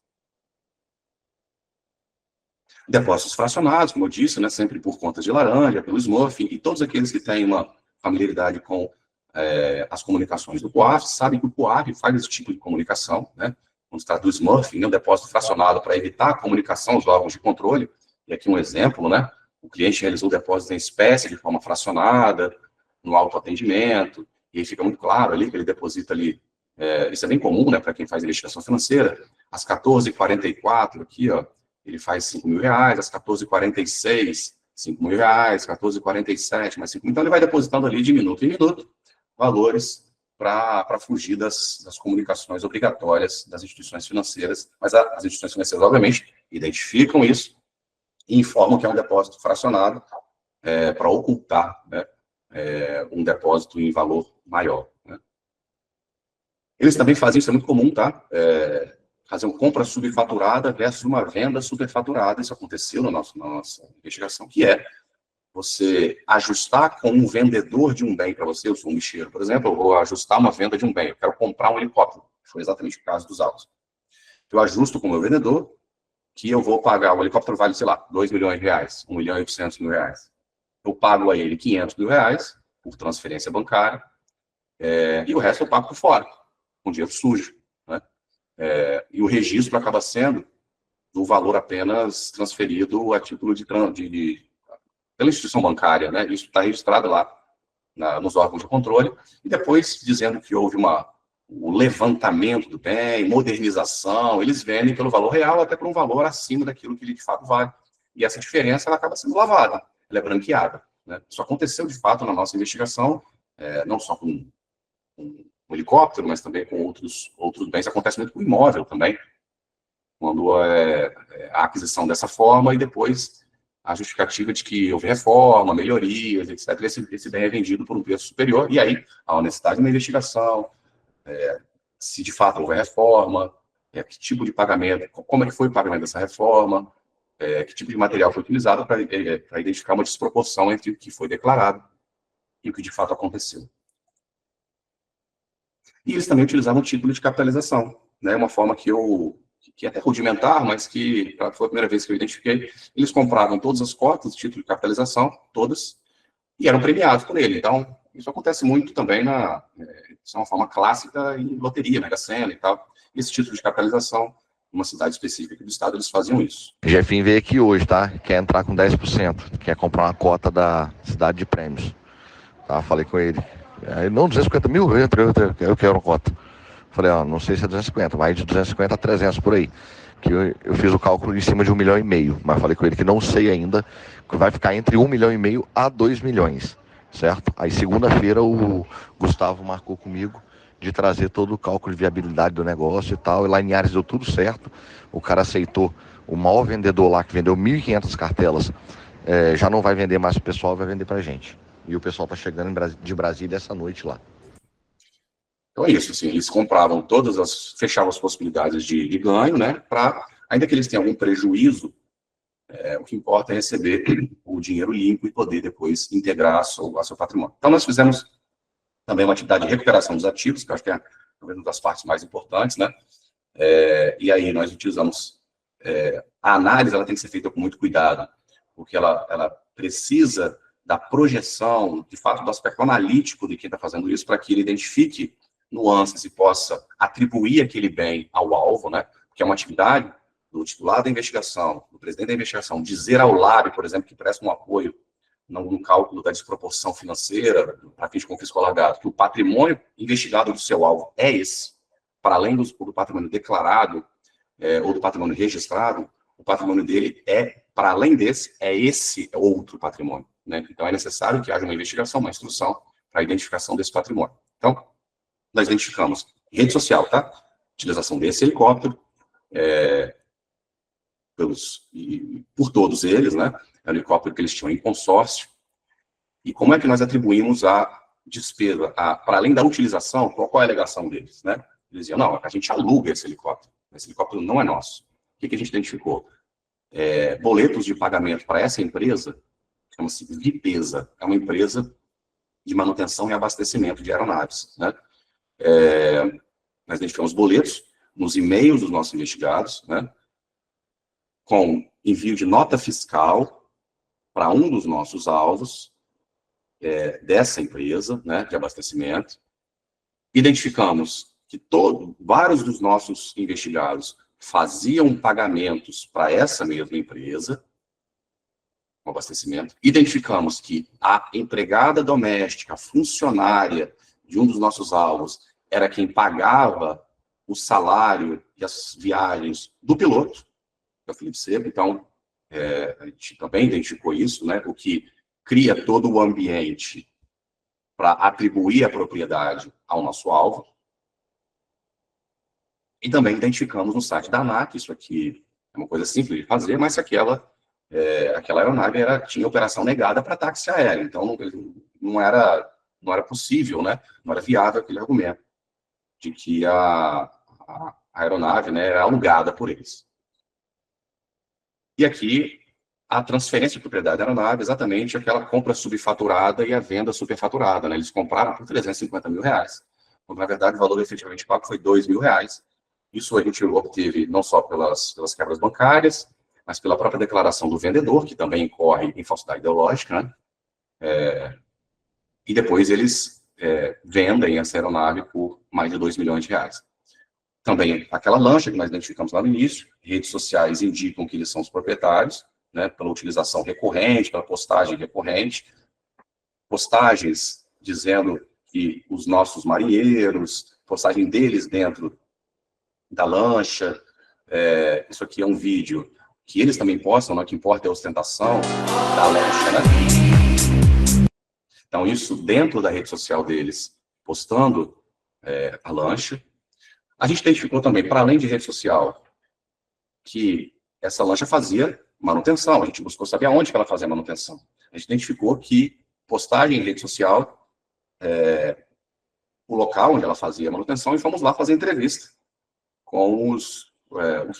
Depósitos fracionados, como eu disse, né, sempre por contas de laranja, pelo Smurf, e todos aqueles que têm uma familiaridade com as comunicações do COAF, sabem que o COAF faz esse tipo de comunicação, né? Quando se trata do Smurf, né, um depósito fracionado para evitar a comunicação aos órgãos de controle. E aqui um exemplo, né? O cliente realizou o depósito em espécie de forma fracionada, no autoatendimento, e aí fica muito claro ali que ele deposita ali, isso é bem comum, né, para quem faz investigação financeira, às 14h44, aqui, ó, ele faz R$5.000, às 14h46, R$5.000, 14h47, mais 5 mil. Então, ele vai depositando ali de minuto em minuto valores para fugir das comunicações obrigatórias das instituições financeiras, mas as instituições financeiras, obviamente, identificam isso e informam que é um depósito fracionado para ocultar, né, um depósito em valor maior, né. Eles também fazem, isso é muito comum, tá? Fazer uma compra subfaturada versus uma venda superfaturada. Isso aconteceu na nossa investigação, que é você ajustar com um vendedor de um bem para você. Eu sou um lixeiro, por exemplo, eu vou ajustar uma venda de um bem. Eu quero comprar um helicóptero. Foi exatamente o caso dos autos. Eu ajusto com o meu vendedor que eu vou pagar, o helicóptero vale, sei lá, 2 milhões de reais, 1 milhão e 800 mil reais. Eu pago a ele 500 mil reais por transferência bancária, e o resto eu pago por fora, com dinheiro sujo, né? E o registro acaba sendo do valor apenas transferido a título pela instituição bancária, né? Isso está registrado lá nos órgãos de controle, e depois dizendo que houve o levantamento do bem, modernização, eles vendem pelo valor real, até por um valor acima daquilo que ele de fato vale. E essa diferença ela acaba sendo lavada, ela é branqueada, né? Isso aconteceu de fato na nossa investigação, não só com um helicóptero, mas também com outros bens. Acontece muito com imóvel também, quando a aquisição dessa forma e depois a justificativa de que houve reforma, melhorias, etc. Esse bem é vendido por um preço superior, e aí a honestidade na investigação, se de fato houve reforma, que tipo de pagamento, como é que foi o pagamento dessa reforma, que tipo de material foi utilizado para identificar uma desproporção entre o que foi declarado e o que de fato aconteceu. E eles também utilizavam o título de capitalização, né? Uma forma que é até rudimentar, mas que foi a primeira vez que eu identifiquei. Eles compravam todas as cotas de título de capitalização, todas, e eram premiados por ele. Então, isso acontece muito também isso é uma forma clássica em loteria, Mega Sena e tal. Esse título de capitalização, numa cidade específica do estado, eles faziam isso. Jefinho veio aqui hoje, tá? Quer entrar com 10%, quer comprar uma cota da cidade de prêmios. Tá? Falei com ele. Aí, não, 250 mil, eu quero uma cota. Falei, não sei se é 250, mas de 250 a 300 por aí. Que eu fiz o cálculo em cima de 1,5 milhão, mas falei com ele que não sei ainda, que vai ficar entre 1,5 milhão a 2 milhões, certo? Aí segunda-feira o Gustavo marcou comigo de trazer todo o cálculo de viabilidade do negócio e tal, e lá em Ares deu tudo certo, o cara aceitou, o maior vendedor lá que vendeu 1.500 cartelas, já não vai vender mais pro pessoal, vai vender pra gente. E o pessoal tá chegando de Brasília essa noite lá. Então é isso, assim, eles compravam fechavam as possibilidades de ganho, né, ainda que eles tenham algum prejuízo, o que importa é receber o dinheiro limpo e poder depois integrar ao seu patrimônio. Então nós fizemos também uma atividade de recuperação dos ativos, que eu acho que é talvez uma das partes mais importantes, né, e aí nós utilizamos, a análise ela tem que ser feita com muito cuidado, porque ela precisa da projeção, de fato, do aspecto analítico de quem está fazendo isso, para que ele identifique nuances e possa atribuir aquele bem ao alvo, né? Porque é uma atividade do titular da investigação, do presidente da investigação, dizer ao LAB, por exemplo, que presta um apoio no cálculo da desproporção financeira, para fins de confisco alargado, que o patrimônio investigado do seu alvo é esse, para além do patrimônio declarado ou do patrimônio registrado, o patrimônio dele para além desse, esse outro patrimônio, né? Então é necessário que haja uma investigação, uma instrução para a identificação desse patrimônio. Então, nós identificamos rede social, tá? Utilização desse helicóptero, por todos eles, né? É o helicóptero que eles tinham em consórcio. E como é que nós atribuímos a despesa, para além da utilização, qual é a alegação deles, né? Eles diziam, não, a gente aluga esse helicóptero não é nosso. O que a gente identificou? Boletos de pagamento para essa empresa, chama-se Vipesa, é uma empresa de manutenção e abastecimento de aeronaves, né? Nós identificamos boletos nos e-mails dos nossos investigados, né, com envio de nota fiscal para um dos nossos alvos dessa empresa, né, de abastecimento. Identificamos que vários dos nossos investigados faziam pagamentos para essa mesma empresa, com abastecimento. Identificamos que a empregada doméstica, a funcionária de um dos nossos alvos, era quem pagava o salário e as viagens do piloto, que é o Felipe Sebo. Então, a gente também identificou isso, né, o que cria todo o ambiente para atribuir a propriedade ao nosso alvo. E também identificamos no site da ANAC, isso aqui é uma coisa simples de fazer, mas aquela aeronave tinha operação negada para táxi aéreo, então não era possível, né? Não era viável aquele argumento de que a aeronave, né, era alugada por eles. E aqui, a transferência de propriedade da aeronave é exatamente aquela compra subfaturada e a venda superfaturada, né? Eles compraram por 350 mil reais, quando, na verdade, o valor efetivamente pago foi 2 mil reais. Isso a gente obteve não só pelas quebras bancárias, mas pela própria declaração do vendedor, que também incorre em falsidade ideológica, né? E depois eles vendem essa aeronave por mais de 2 milhões de reais. Também aquela lancha que nós identificamos lá no início, redes sociais indicam que eles são os proprietários, né, pela utilização recorrente, pela postagem recorrente, postagens dizendo que os nossos marinheiros, postagem deles dentro da lancha, isso aqui é um vídeo que eles também postam, né, o que importa é a ostentação da lancha, né? Então, isso dentro da rede social deles, postando a lancha. A gente identificou também, para além de rede social, que essa lancha fazia manutenção. A gente buscou saber aonde que ela fazia manutenção. A gente identificou que postagem em rede social, o local onde ela fazia manutenção, e fomos lá fazer entrevista com os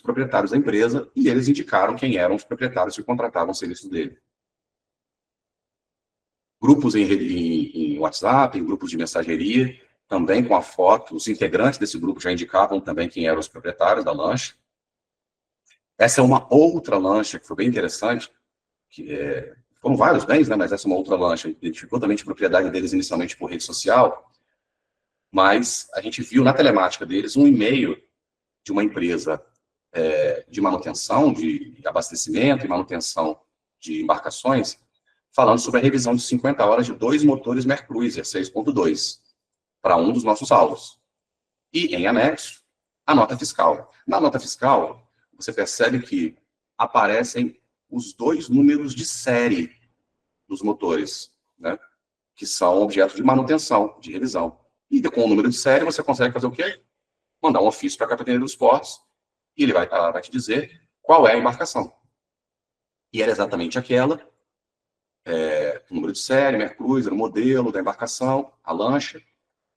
proprietários da empresa, e eles indicaram quem eram os proprietários que contratavam o serviço dele. Grupos em WhatsApp, em grupos de mensageria, também com a foto, os integrantes desse grupo já indicavam também quem eram os proprietários da lancha. Essa é uma outra lancha que foi bem interessante, que foram vários bens, né, mas essa é uma outra lancha, identificou também a propriedade deles inicialmente por rede social, mas a gente viu na telemática deles um e-mail de uma empresa de manutenção, de abastecimento e manutenção de embarcações, falando sobre a revisão de 50 horas de 2 motores Mercruiser 6.2 para um dos nossos alvos. E, em anexo, a nota fiscal. Na nota fiscal, você percebe que aparecem os 2 números de série dos motores, né, que são objetos de manutenção, de revisão. E com o número de série, você consegue fazer o quê? Mandar um ofício para a Capitania dos Portos, e ele vai te dizer qual é a embarcação. E era exatamente aquela, o número de série, Mercruiser, o modelo da embarcação, a lancha,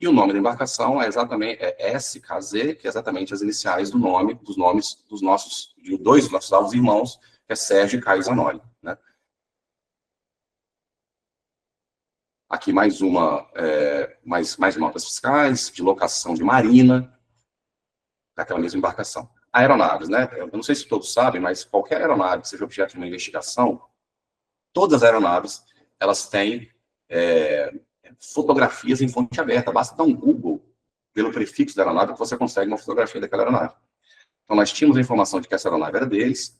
e o nome da embarcação é exatamente SKZ, que é exatamente as iniciais dos nomes dos nossos, de 2 dos nossos alvos irmãos, que é Sérgio e Caio Zanoli, né? Aqui mais mais notas fiscais, de locação de marina, daquela mesma embarcação. Aeronaves, né? Eu não sei se todos sabem, mas qualquer aeronave que seja objeto de uma investigação, todas as aeronaves, elas têm fotografias em fonte aberta. Basta dar um Google pelo prefixo da aeronave que você consegue uma fotografia daquela aeronave. Então, nós tínhamos a informação de que essa aeronave era deles,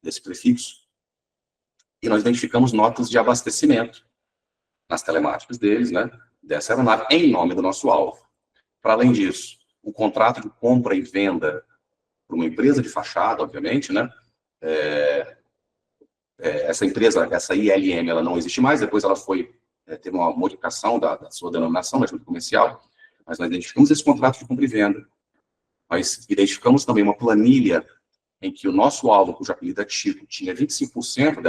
desse prefixo, e nós identificamos notas de abastecimento nas telemáticas deles, né, dessa aeronave, em nome do nosso alvo. Para além disso, o contrato de compra e venda para uma empresa de fachada, obviamente, né, essa empresa, essa ILM, ela não existe mais, depois ela teve uma modificação da sua denominação, da junta comercial, mas nós identificamos esse contrato de compra e venda. Nós identificamos também uma planilha em que o nosso alvo, cujo apelido é Chico, tinha 25%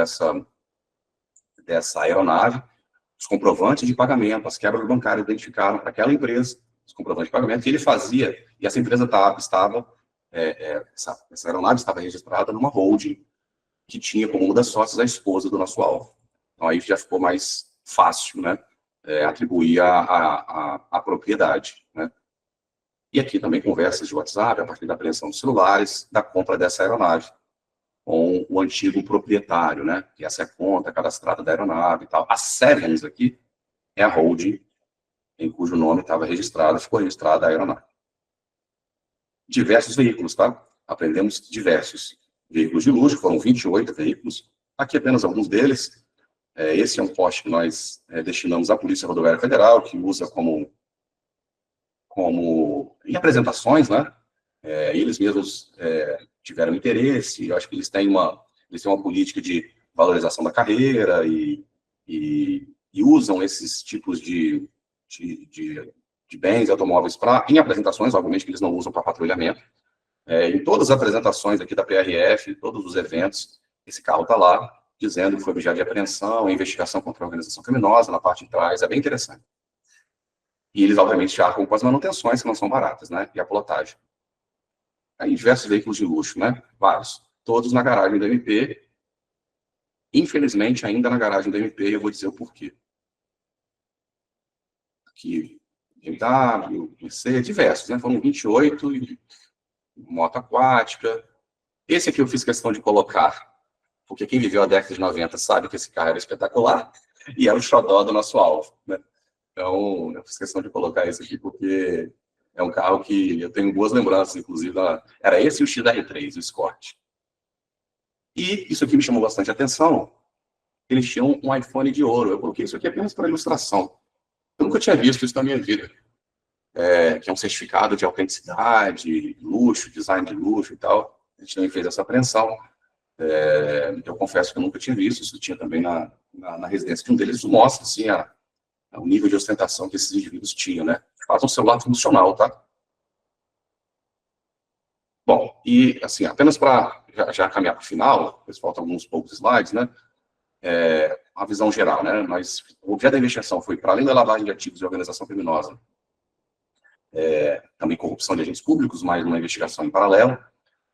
dessa aeronave, os comprovantes de pagamento, as quebras bancárias identificaram para aquela empresa os comprovantes de pagamento que ele fazia, e essa empresa essa aeronave estava registrada numa holding que tinha como uma das sócias a esposa do nosso alvo. Então aí já ficou mais fácil, né, atribuir a propriedade, né. E aqui também conversas de WhatsApp, a partir da apreensão dos celulares, da compra dessa aeronave com o antigo proprietário, né, que essa é a conta cadastrada da aeronave e tal. A Sevens aqui é a holding em cujo nome ficou registrada a aeronave. Diversos veículos, tá? Aprendemos diversos veículos de luxo, foram 28 veículos. Aqui apenas alguns deles. Esse é um poste que nós destinamos à Polícia Rodoviária Federal, que usa como em apresentações, né? Eles mesmos tiveram interesse. Eu acho que eles têm uma política de valorização da carreira e e usam esses tipos de bens, automóveis, em apresentações, obviamente que eles não usam para patrulhamento. Em todas as apresentações aqui da PRF, todos os eventos, esse carro está lá, dizendo que foi objeto de apreensão, investigação contra a organização criminosa, na parte de trás, é bem interessante. E eles, obviamente, arcam com as manutenções, que não são baratas, né? E a pilotagem. Aí, diversos veículos de luxo, né? Vários. Todos na garagem do MP. Infelizmente, ainda na garagem do MP, eu vou dizer o porquê. Aqui, BMW, Mercedes, diversos, né? Foram 28, moto aquática. Esse aqui eu fiz questão de colocar, porque quem viveu a década de 90 sabe que esse carro era espetacular, e era o xodó do nosso alvo, né? Então, eu fiz questão de colocar esse aqui, porque é um carro que eu tenho boas lembranças, inclusive, era esse e o XR3, o Escort. E isso aqui me chamou bastante atenção. Eles tinham um iPhone de ouro. Eu coloquei isso aqui apenas para ilustração. Eu nunca tinha visto isso na minha vida. Que é um certificado de autenticidade, luxo, design de luxo e tal. A gente também fez essa apreensão. Eu confesso que eu nunca tinha visto. Isso tinha também na residência de um deles. Isso mostra, assim, o nível de ostentação que esses indivíduos tinham, né? Faz um celular funcional, tá? Bom, e, assim, apenas para já caminhar para o final, depois faltam alguns poucos slides, né? A visão geral, né? Mas o objeto da investigação foi, para além da lavagem de ativos e organização criminosa, também corrupção de agentes públicos, mais uma investigação em paralelo.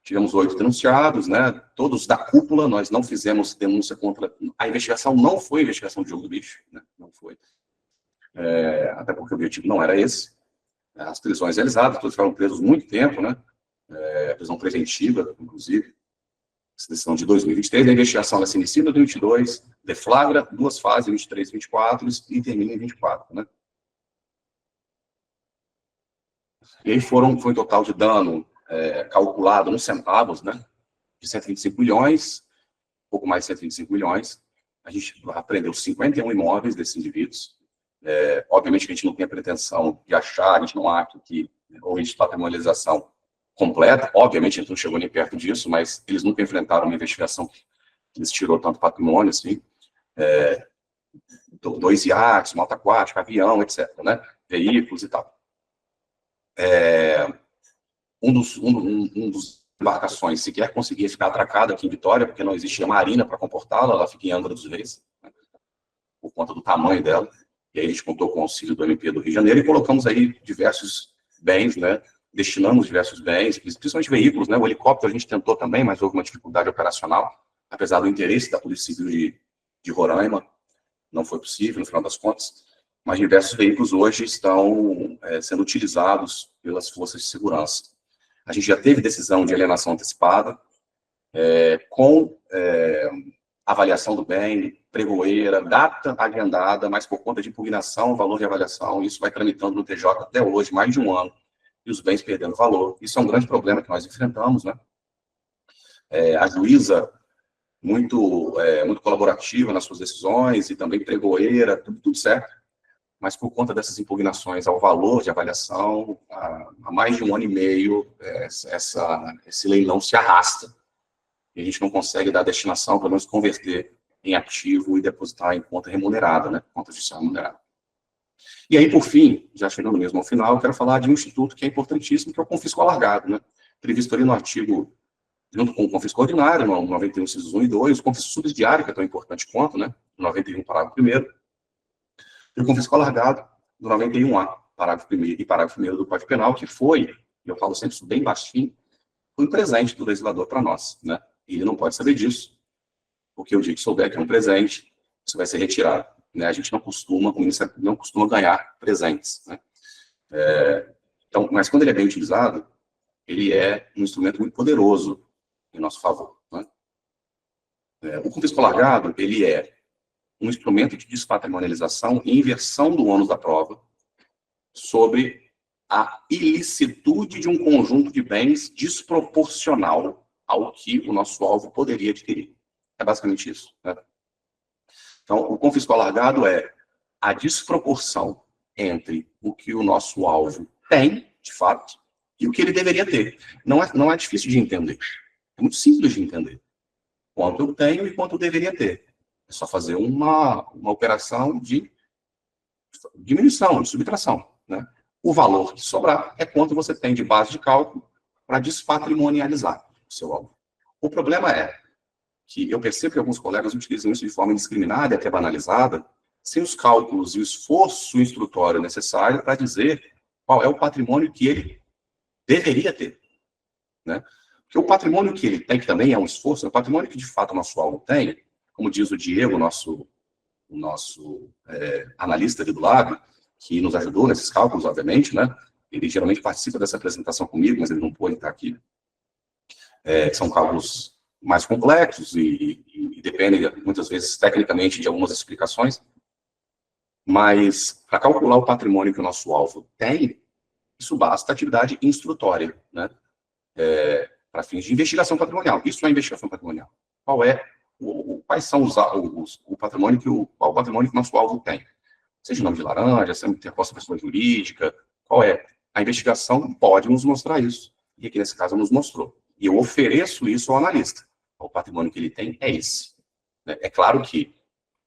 Tivemos 8 denunciados, né? Todos da cúpula. Nós não fizemos denúncia contra... A investigação não foi investigação de jogo do bicho, né? Não foi. Até porque o objetivo não era esse. As prisões realizadas, todos ficaram presos muito tempo, né? Prisão preventiva, inclusive. Decisão de 2023, a investigação se inicia em 2022, deflagra 2 fases, 23 e 24, e termina em 24, né? E aí foi um total de dano calculado nos centavos, né? De 125 milhões, pouco mais de 125 milhões. A gente apreendeu 51 imóveis desses indivíduos. Obviamente que a gente não tem a pretensão de achar, a gente não acha que houve patrimonialização completa. Obviamente a gente não chegou nem perto disso, mas eles nunca enfrentaram uma investigação que lhes tirou tanto patrimônio, assim. 2 iates, moto aquática, avião, etc., né? Veículos e tal. Um dos embarcações sequer conseguia ficar atracado aqui em Vitória, porque não existia marina para comportá-la, ela fica em Angra dos Reis, né? Por conta do tamanho dela. E aí a gente contou com o auxílio do MP do Rio de Janeiro e colocamos aí diversos bens, né? Destinamos diversos bens, principalmente veículos, né? O helicóptero a gente tentou também, mas houve uma dificuldade operacional, apesar do interesse da Polícia Civil de Roraima, não foi possível, no final das contas. Mas diversos veículos hoje estão sendo utilizados pelas forças de segurança. A gente já teve decisão de alienação antecipada, com avaliação do bem, pregoeira, data agendada, mas por conta de impugnação, valor de avaliação, isso vai tramitando no TJ até hoje, mais de 1 ano. E os bens perdendo valor. Isso é um grande problema que nós enfrentamos, né? A juíza, muito colaborativa nas suas decisões, e também pregoeira, tudo certo. Mas por conta dessas impugnações ao valor de avaliação, há mais de 1 ano e meio, esse leilão se arrasta. E a gente não consegue dar destinação, pelo menos converter em ativo e depositar em conta remunerada, né? Conta judicial remunerada. E aí, por fim, já chegando mesmo ao final, eu quero falar de um instituto que é importantíssimo, que é o confisco alargado, né? Previsto ali no artigo, junto com o confisco ordinário, no 91, incisos 1 e 2, o confisco subsidiário, que é tão importante quanto, né? 91, parágrafo 1º, e o confisco alargado, do 91A, parágrafo 1º e parágrafo 1º do Código Penal, que foi, eu falo sempre isso bem baixinho, foi um presente do legislador para nós, né? E ele não pode saber disso, porque o dia que souber que é um presente, isso vai ser retirado. Né? A gente não costuma, como Ministério Público, não costuma ganhar presentes, né? Então, mas quando ele é bem utilizado, ele é um instrumento muito poderoso em nosso favor, né? O confisco alargado, ele é um instrumento de despatrimonialização e inversão do ônus da prova sobre a ilicitude de um conjunto de bens desproporcional ao que o nosso alvo poderia adquirir. É basicamente isso, né? Então, o confisco alargado é a desproporção entre o que o nosso alvo tem, de fato, e o que ele deveria ter. Não é difícil de entender. É muito simples de entender. Quanto eu tenho e quanto eu deveria ter. É só fazer uma operação de diminuição, de subtração, né? O valor que sobrar é quanto você tem de base de cálculo para despatrimonializar o seu alvo. O problema é que eu percebo que alguns colegas utilizam isso de forma indiscriminada e até banalizada, sem os cálculos e o esforço instrutório necessário para dizer qual é o patrimônio que ele deveria ter, né? Porque o patrimônio que ele tem, que também é um esforço, é o patrimônio que de fato o nosso alvo tem, como diz o Diego, o nosso analista ali do Lab, que nos ajudou nesses cálculos, obviamente, né? Ele geralmente participa dessa apresentação comigo, mas ele não pôde estar aqui. São cálculos mais complexos e dependem, muitas vezes, tecnicamente, de algumas explicações. Mas, para calcular o patrimônio que o nosso alvo tem, isso basta atividade instrutória, né? Para fins de investigação patrimonial. Isso é investigação patrimonial. Quais são o patrimônio qual o patrimônio que o nosso alvo tem? Seja nome de laranja, seja interposta pessoa jurídica, qual é? A investigação pode nos mostrar isso. E aqui, nesse caso, nos mostrou. E eu ofereço isso ao analista. O patrimônio que ele tem é esse. É claro que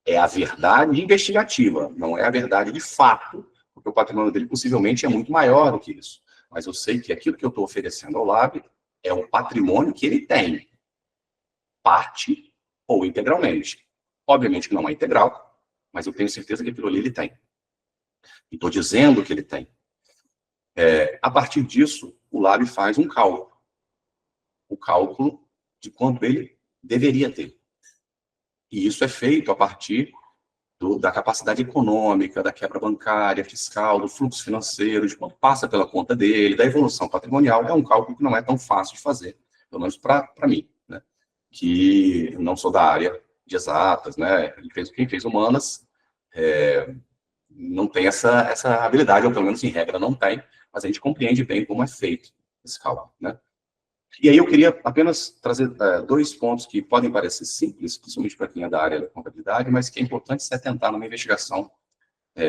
é a verdade investigativa, não é a verdade de fato, porque o patrimônio dele possivelmente é muito maior do que isso. Mas eu sei que aquilo que eu estou oferecendo ao Lab é o patrimônio que ele tem. Parte ou integralmente. Obviamente que não é integral, mas eu tenho certeza que aquilo ali ele tem. E estou dizendo que ele tem. A partir disso, o Lab faz um cálculo. O cálculo de quanto ele deveria ter. E isso é feito a partir da capacidade econômica, da quebra bancária, fiscal, do fluxo financeiro, de quanto passa pela conta dele, da evolução patrimonial. É um cálculo que não é tão fácil de fazer, pelo menos para mim, né? Que não sou da área de exatas, né? Quem fez humanas não tem essa habilidade, ou pelo menos em regra não tem, mas a gente compreende bem como é feito esse cálculo, né? E aí eu queria apenas trazer 2 pontos que podem parecer simples, principalmente para quem é da área da contabilidade, mas que é importante se atentar numa investigação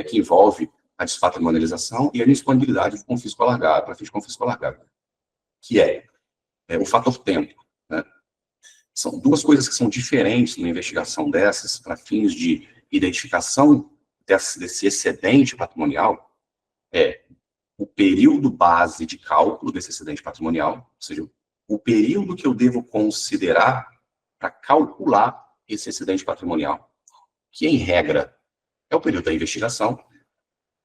que envolve a despatrimonialização e a disponibilidade do confisco alargado, para fins de confisco alargado, que é o fator tempo, né? São 2 coisas que são diferentes numa investigação dessas, para fins de identificação desse excedente patrimonial, o período base de cálculo desse excedente patrimonial, ou seja, o período que eu devo considerar para calcular esse excedente patrimonial, que, em regra, é o período da investigação.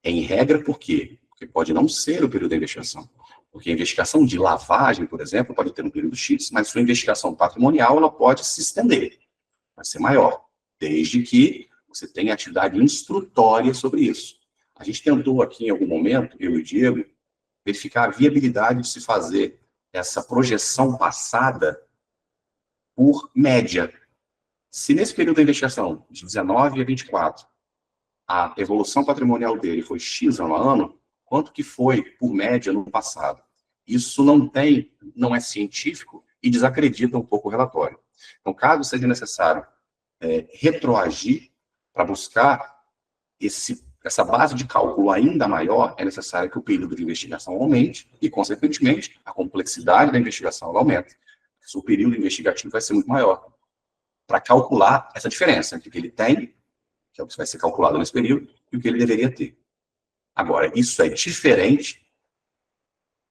Em regra, por quê? Porque pode não ser o período da investigação. Porque a investigação de lavagem, por exemplo, pode ter um período X, mas sua investigação patrimonial ela pode se estender, vai ser maior, desde que você tenha atividade instrutória sobre isso. A gente tentou aqui, em algum momento, eu e o Diego, verificar a viabilidade de se fazer essa projeção passada por média. Se nesse período da investigação, de 19 a 24, a evolução patrimonial dele foi X ano a ano, quanto que foi, por média, no passado? Isso não é científico e desacredita um pouco o relatório. Então, caso seja necessário retroagir para buscar essa base de cálculo ainda maior, é necessário que o período de investigação aumente e, consequentemente, a complexidade da investigação aumente. O período investigativo vai ser muito maior para calcular essa diferença entre o que ele tem, que é o que vai ser calculado nesse período, e o que ele deveria ter. Agora, isso é diferente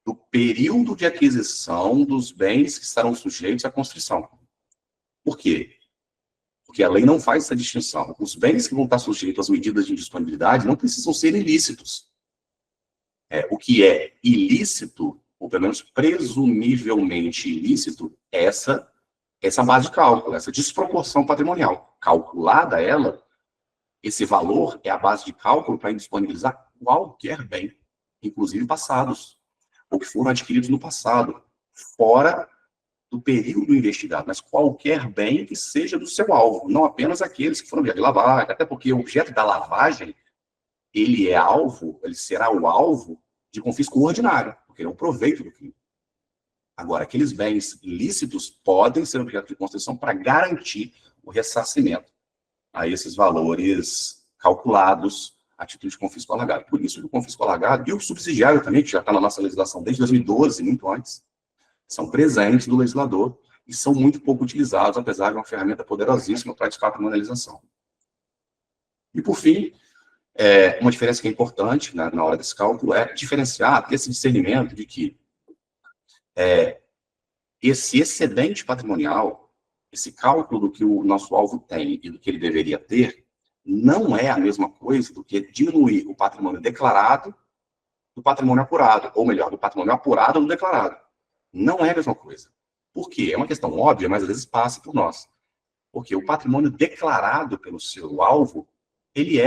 do período de aquisição dos bens que estarão sujeitos à constrição. Por quê? Porque a lei não faz essa distinção. Os bens que vão estar sujeitos às medidas de indisponibilidade não precisam ser ilícitos. O que é ilícito, ou pelo menos presumivelmente ilícito, é essa base de cálculo, essa desproporção patrimonial. Calculada ela, esse valor é a base de cálculo para indisponibilizar qualquer bem, inclusive passados, ou que foram adquiridos no passado, fora do período investigado, mas qualquer bem que seja do seu alvo, não apenas aqueles que foram objeto de lavagem, até porque o objeto da lavagem, ele será o alvo de confisco ordinário, porque ele é um proveito do crime. Agora, aqueles bens ilícitos podem ser objeto de constrição para garantir o ressarcimento a esses valores calculados a título de confisco alargado. Por isso, o confisco alargado e o subsidiário também, que já está na nossa legislação desde 2012, muito antes, são presentes do legislador e são muito pouco utilizados, apesar de uma ferramenta poderosíssima para a despatrimonialização. E, por fim, uma diferença que é importante, né, na hora desse cálculo é diferenciar, ter esse discernimento de que esse excedente patrimonial, esse cálculo do que o nosso alvo tem e do que ele deveria ter, não é a mesma coisa do que diminuir o patrimônio declarado do patrimônio apurado, ou melhor, do patrimônio apurado do declarado. Não é a mesma coisa. Por quê? É uma questão óbvia, mas às vezes passa por nós. Porque o patrimônio declarado pelo seu alvo, ele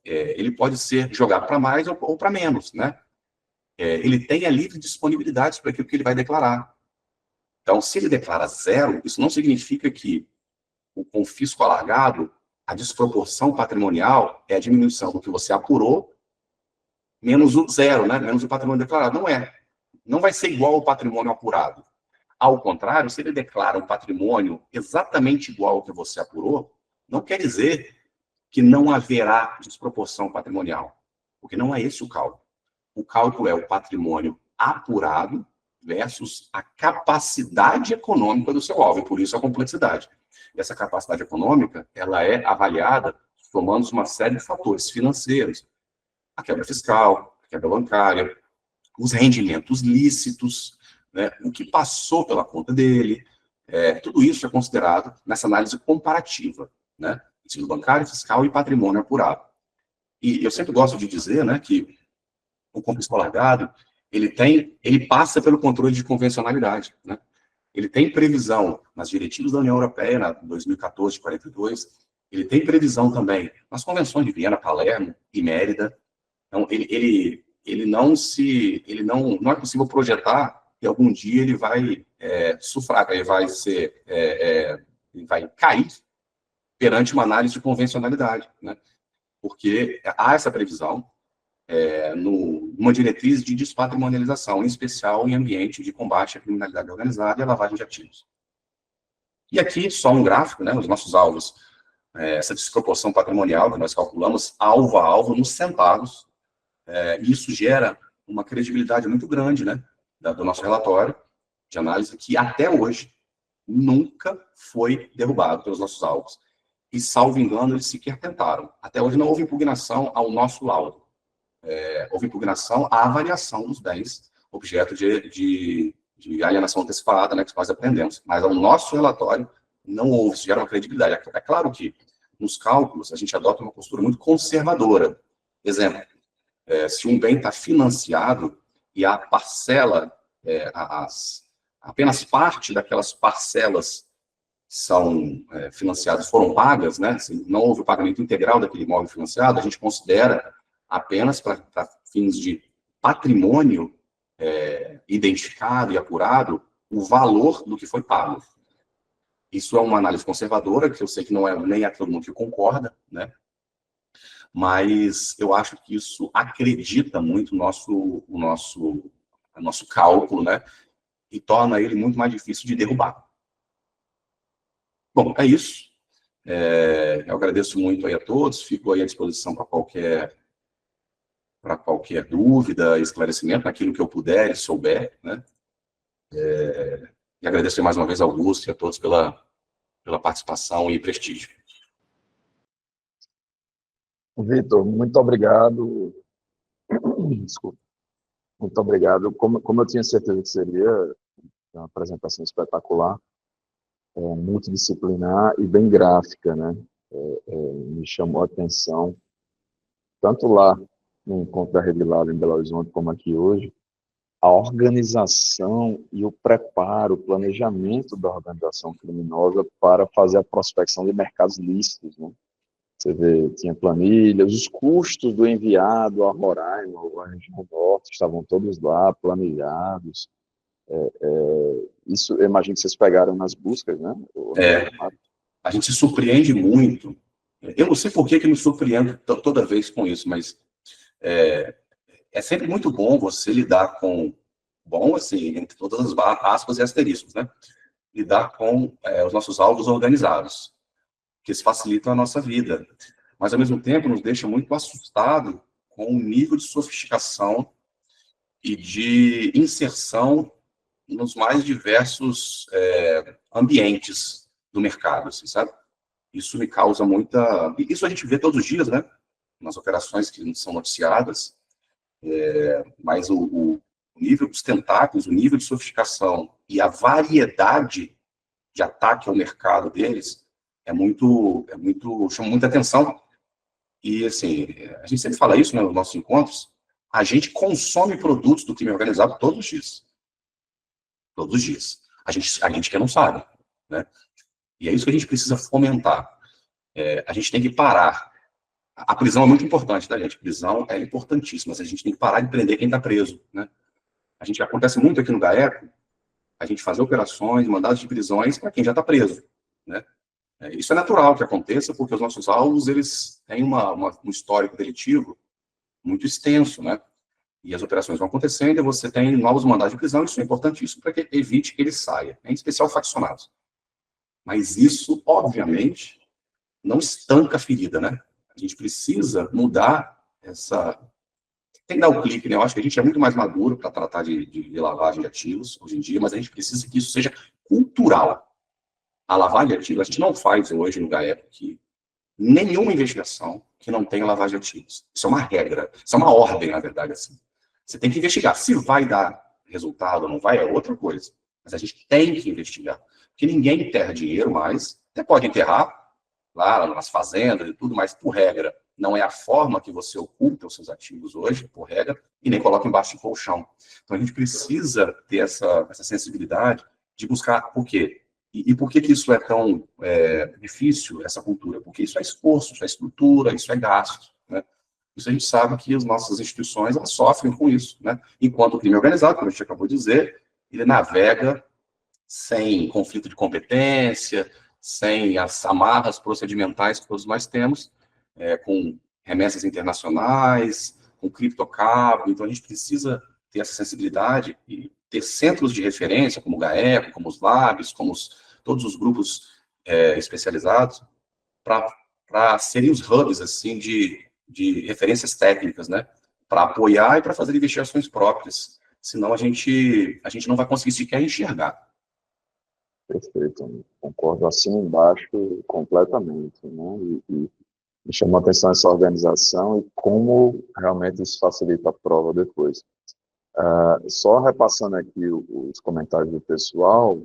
ele pode ser jogado para mais ou para menos, né? Ele tem a livre disponibilidade para aquilo que ele vai declarar. Então, se ele declara zero, isso não significa que o confisco alargado, a desproporção patrimonial, é a diminuição do que você apurou menos o zero, né? Menos o patrimônio declarado. Não é. Não vai ser igual ao patrimônio apurado. Ao contrário, se ele declara um patrimônio exatamente igual ao que você apurou, não quer dizer que não haverá desproporção patrimonial, porque não é esse o cálculo. O cálculo é o patrimônio apurado versus a capacidade econômica do seu alvo, e por isso a complexidade. E essa capacidade econômica, ela é avaliada somando uma série de fatores financeiros. A quebra fiscal, a quebra bancária, os rendimentos lícitos, né, o que passou pela conta dele, tudo isso é considerado nessa análise comparativa, né, ensino bancário, fiscal e patrimônio apurado. E eu sempre gosto de dizer, né, que o confisco alargado, ele passa pelo controle de convencionalidade, né? Ele tem previsão nas diretivas da União Europeia, na 2014-42, ele tem previsão também nas convenções de Viena, Palermo e Mérida. Então, não é possível projetar que algum dia ele vai sufragar, ele vai cair perante uma análise de convencionalidade, né? Porque há essa previsão numa diretriz de despatrimonialização, em especial em ambiente de combate à criminalidade organizada e à lavagem de ativos. E aqui, só um gráfico, né, os nossos alvos, essa desproporção patrimonial que nós calculamos alvo a alvo nos centavos, e isso gera uma credibilidade muito grande, né, do nosso relatório de análise, que até hoje nunca foi derrubado pelos nossos alvos. E, salvo engano, eles sequer tentaram. Até hoje não houve impugnação ao nosso laudo. Houve impugnação à avaliação dos bens, objeto de alienação antecipada, né, que nós aprendemos. Mas ao nosso relatório não houve, isso gera uma credibilidade. É claro que, nos cálculos, a gente adota uma postura muito conservadora. Exemplo, se um bem está financiado e a parcela, apenas parte daquelas parcelas são financiadas, foram pagas, né, se não houve o pagamento integral daquele imóvel financiado, a gente considera apenas para fins de patrimônio identificado e apurado o valor do que foi pago. Isso é uma análise conservadora, que eu sei que não é nem a todo mundo que concorda, né? Mas eu acho que isso acredita muito o nosso cálculo, né? E torna ele muito mais difícil de derrubar. Bom, é isso. Eu agradeço muito aí a todos, fico aí à disposição para qualquer dúvida, esclarecimento, naquilo que eu puder e souber, né? E agradeço mais uma vez ao Augusto e a todos pela participação e prestígio. Vitor, muito obrigado. Desculpa. Muito obrigado. Como eu tinha certeza que seria uma apresentação espetacular, multidisciplinar e bem gráfica, né? Me chamou a atenção, tanto lá no Encontro da Rede Lab em Belo Horizonte, como aqui hoje, a organização e o preparo, o planejamento da organização criminosa para fazer a prospecção de mercados lícitos, né? Você vê, tinha planilhas, os custos do enviado a Roraima, ou a região norte, estavam todos lá, planilhados. Isso, eu imagino que vocês pegaram nas buscas, né? A gente se surpreende muito. Eu não sei por que me surpreendo toda vez com isso, mas é sempre muito bom você lidar com, bom, assim, entre todas as aspas e asteriscos, né? Lidar com os nossos alvos organizados, que isso facilita a nossa vida. Mas, ao mesmo tempo, nos deixa muito assustado com o nível de sofisticação e de inserção nos mais diversos ambientes do mercado, assim, sabe? Isso me causa muita... Isso a gente vê todos os dias, né? Nas operações que são noticiadas, mas o nível dos tentáculos, o nível de sofisticação e a variedade de ataque ao mercado deles chama muita atenção. E, assim, a gente sempre fala isso, né, nos nossos encontros, a gente consome produtos do crime organizado todos os dias. Todos os dias. A gente que não sabe, né? E é isso que a gente precisa fomentar. A gente tem que parar. A prisão é muito importante, tá, gente? A prisão é importantíssima, mas a gente tem que parar de prender quem está preso, né? Acontece muito aqui no GAECO, a gente fazer operações, mandados de prisões para quem já está preso, né? Isso é natural que aconteça, porque os nossos alvos, eles têm um histórico delitivo muito extenso, né? E as operações vão acontecendo e você tem novos mandados de prisão, isso é importantíssimo para que evite que ele saia, em especial faccionados. Mas isso, obviamente, não estanca a ferida, né? A gente precisa mudar essa... Tem que dar o clique, né? Eu acho que a gente é muito mais maduro para tratar de lavagem de ativos hoje em dia, mas a gente precisa que isso seja cultural. A lavagem de ativos, a gente não faz hoje no GAECO aqui nenhuma investigação que não tenha lavagem de ativos. Isso é uma regra, isso é uma ordem, na verdade, assim. Você tem que investigar. Se vai dar resultado ou não vai, é outra coisa. Mas a gente tem que investigar. Porque ninguém enterra dinheiro mais. Até pode enterrar lá nas fazendas e tudo, mas por regra, não é a forma que você oculta os seus ativos hoje, por regra, e nem coloca embaixo de colchão. Então a gente precisa ter essa sensibilidade de buscar por quê. E por que isso é tão difícil, essa cultura? Porque isso é esforço, isso é estrutura, isso é gasto, né? Isso a gente sabe que as nossas instituições elas sofrem com isso, né? Enquanto o crime organizado, como a gente acabou de dizer, ele navega sem conflito de competência, sem as amarras procedimentais que todos nós temos, com remessas internacionais, com criptocabo. Então a gente precisa ter essa sensibilidade e ter centros de referência, como o GAECO, como os LABs, como todos os grupos especializados, para serem os hubs assim, de referências técnicas, né? Para apoiar e para fazer investigações próprias. Senão a gente não vai conseguir sequer enxergar. Perfeito, concordo assim embaixo completamente, né? E me chamou a atenção essa organização e como realmente isso facilita a prova depois. Só repassando aqui os comentários do pessoal,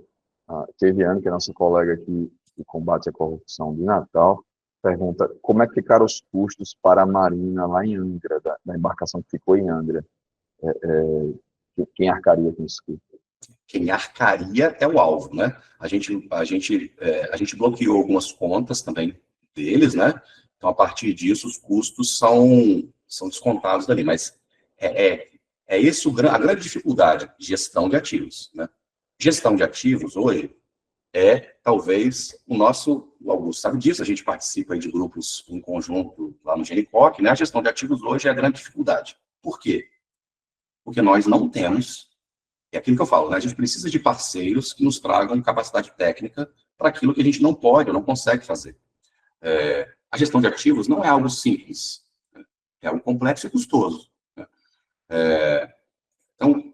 Keviane, que é nossa colega aqui de combate à corrupção de Natal, pergunta como é que ficaram os custos para a Marinha lá em Angra, da embarcação que ficou em Angra. Quem arcaria com isso? Quem arcaria é o alvo, né? A gente bloqueou algumas contas também deles, né? Então, a partir disso, os custos são descontados dali. Mas esse a grande dificuldade, gestão de ativos, né? Gestão de ativos, hoje, talvez, o Augusto sabe disso, a gente participa aí de grupos em conjunto lá no GENICOC, né? A gestão de ativos hoje é a grande dificuldade. Por quê? Porque nós não temos, é aquilo que eu falo, né? A gente precisa de parceiros que nos tragam capacidade técnica para aquilo que a gente não pode ou não consegue fazer. A gestão de ativos não é algo simples, né? É algo complexo e custoso, né? Então,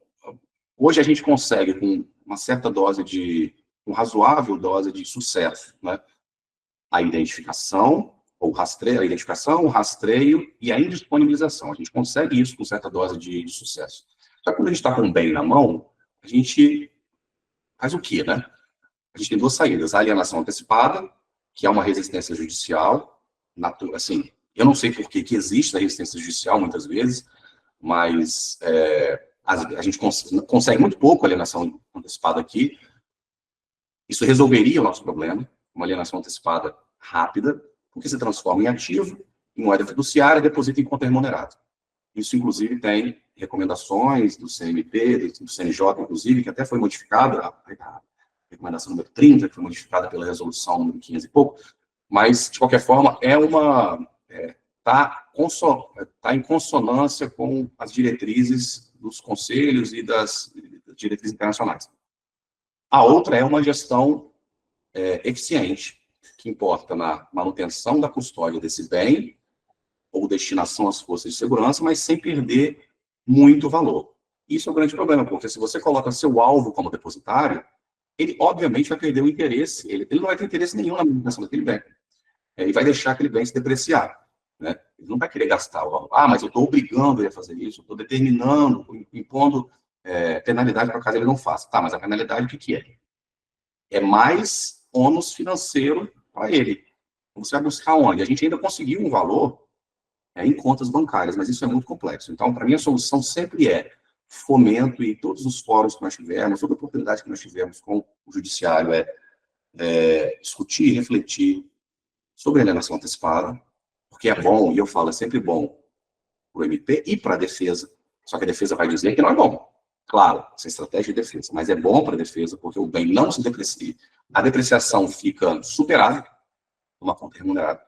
hoje a gente consegue, com uma certa dose uma razoável dose de sucesso, né? A identificação, ou rastreio, a identificação, o rastreio e a indisponibilização. A gente consegue isso com certa dose de sucesso. Só que quando a gente está com o bem na mão, a gente faz o quê, né? A gente tem duas saídas. A alienação antecipada, que é uma resistência judicial, assim, eu não sei por que existe a resistência judicial muitas vezes, mas a gente consegue muito pouco alienação antecipada aqui. Isso resolveria o nosso problema, uma alienação antecipada rápida, porque se transforma em ativo, em moeda fiduciária, deposita em conta remunerada. Isso, inclusive, tem recomendações do CNMP, do CNJ, inclusive, que até foi modificada, a recomendação número 30, que foi modificada pela resolução número 500 e pouco, mas, de qualquer forma, está em consonância com as diretrizes dos conselhos e das diretrizes internacionais. A outra é uma gestão eficiente, que importa na manutenção da custódia desse bem, ou destinação às forças de segurança, mas sem perder muito valor. Isso é o grande problema, porque se você coloca seu alvo como depositário, ele obviamente vai perder o interesse, ele não vai ter interesse nenhum na manutenção daquele bem. e vai deixar aquele bem se depreciar, né? Ele não vai querer gastar. Mas eu estou obrigando ele a fazer isso, eu estou determinando, impondo penalidade para caso ele não faça. Tá, mas a penalidade o que é? É mais ônus financeiro para ele. Você vai buscar onde? A gente ainda conseguiu um valor em contas bancárias, mas isso é muito complexo. Então, para mim, a solução sempre é fomento, e todos os fóruns que nós tivemos, toda a oportunidade que nós tivemos com o judiciário discutir, refletir sobre a alienação antecipada, porque é bom, e eu falo, é sempre bom para o MP e para a defesa, só que a defesa vai dizer que não é bom. Claro, essa é estratégia de defesa, mas é bom para a defesa, porque o bem não se deprecia. A depreciação fica superada, uma conta remunerada,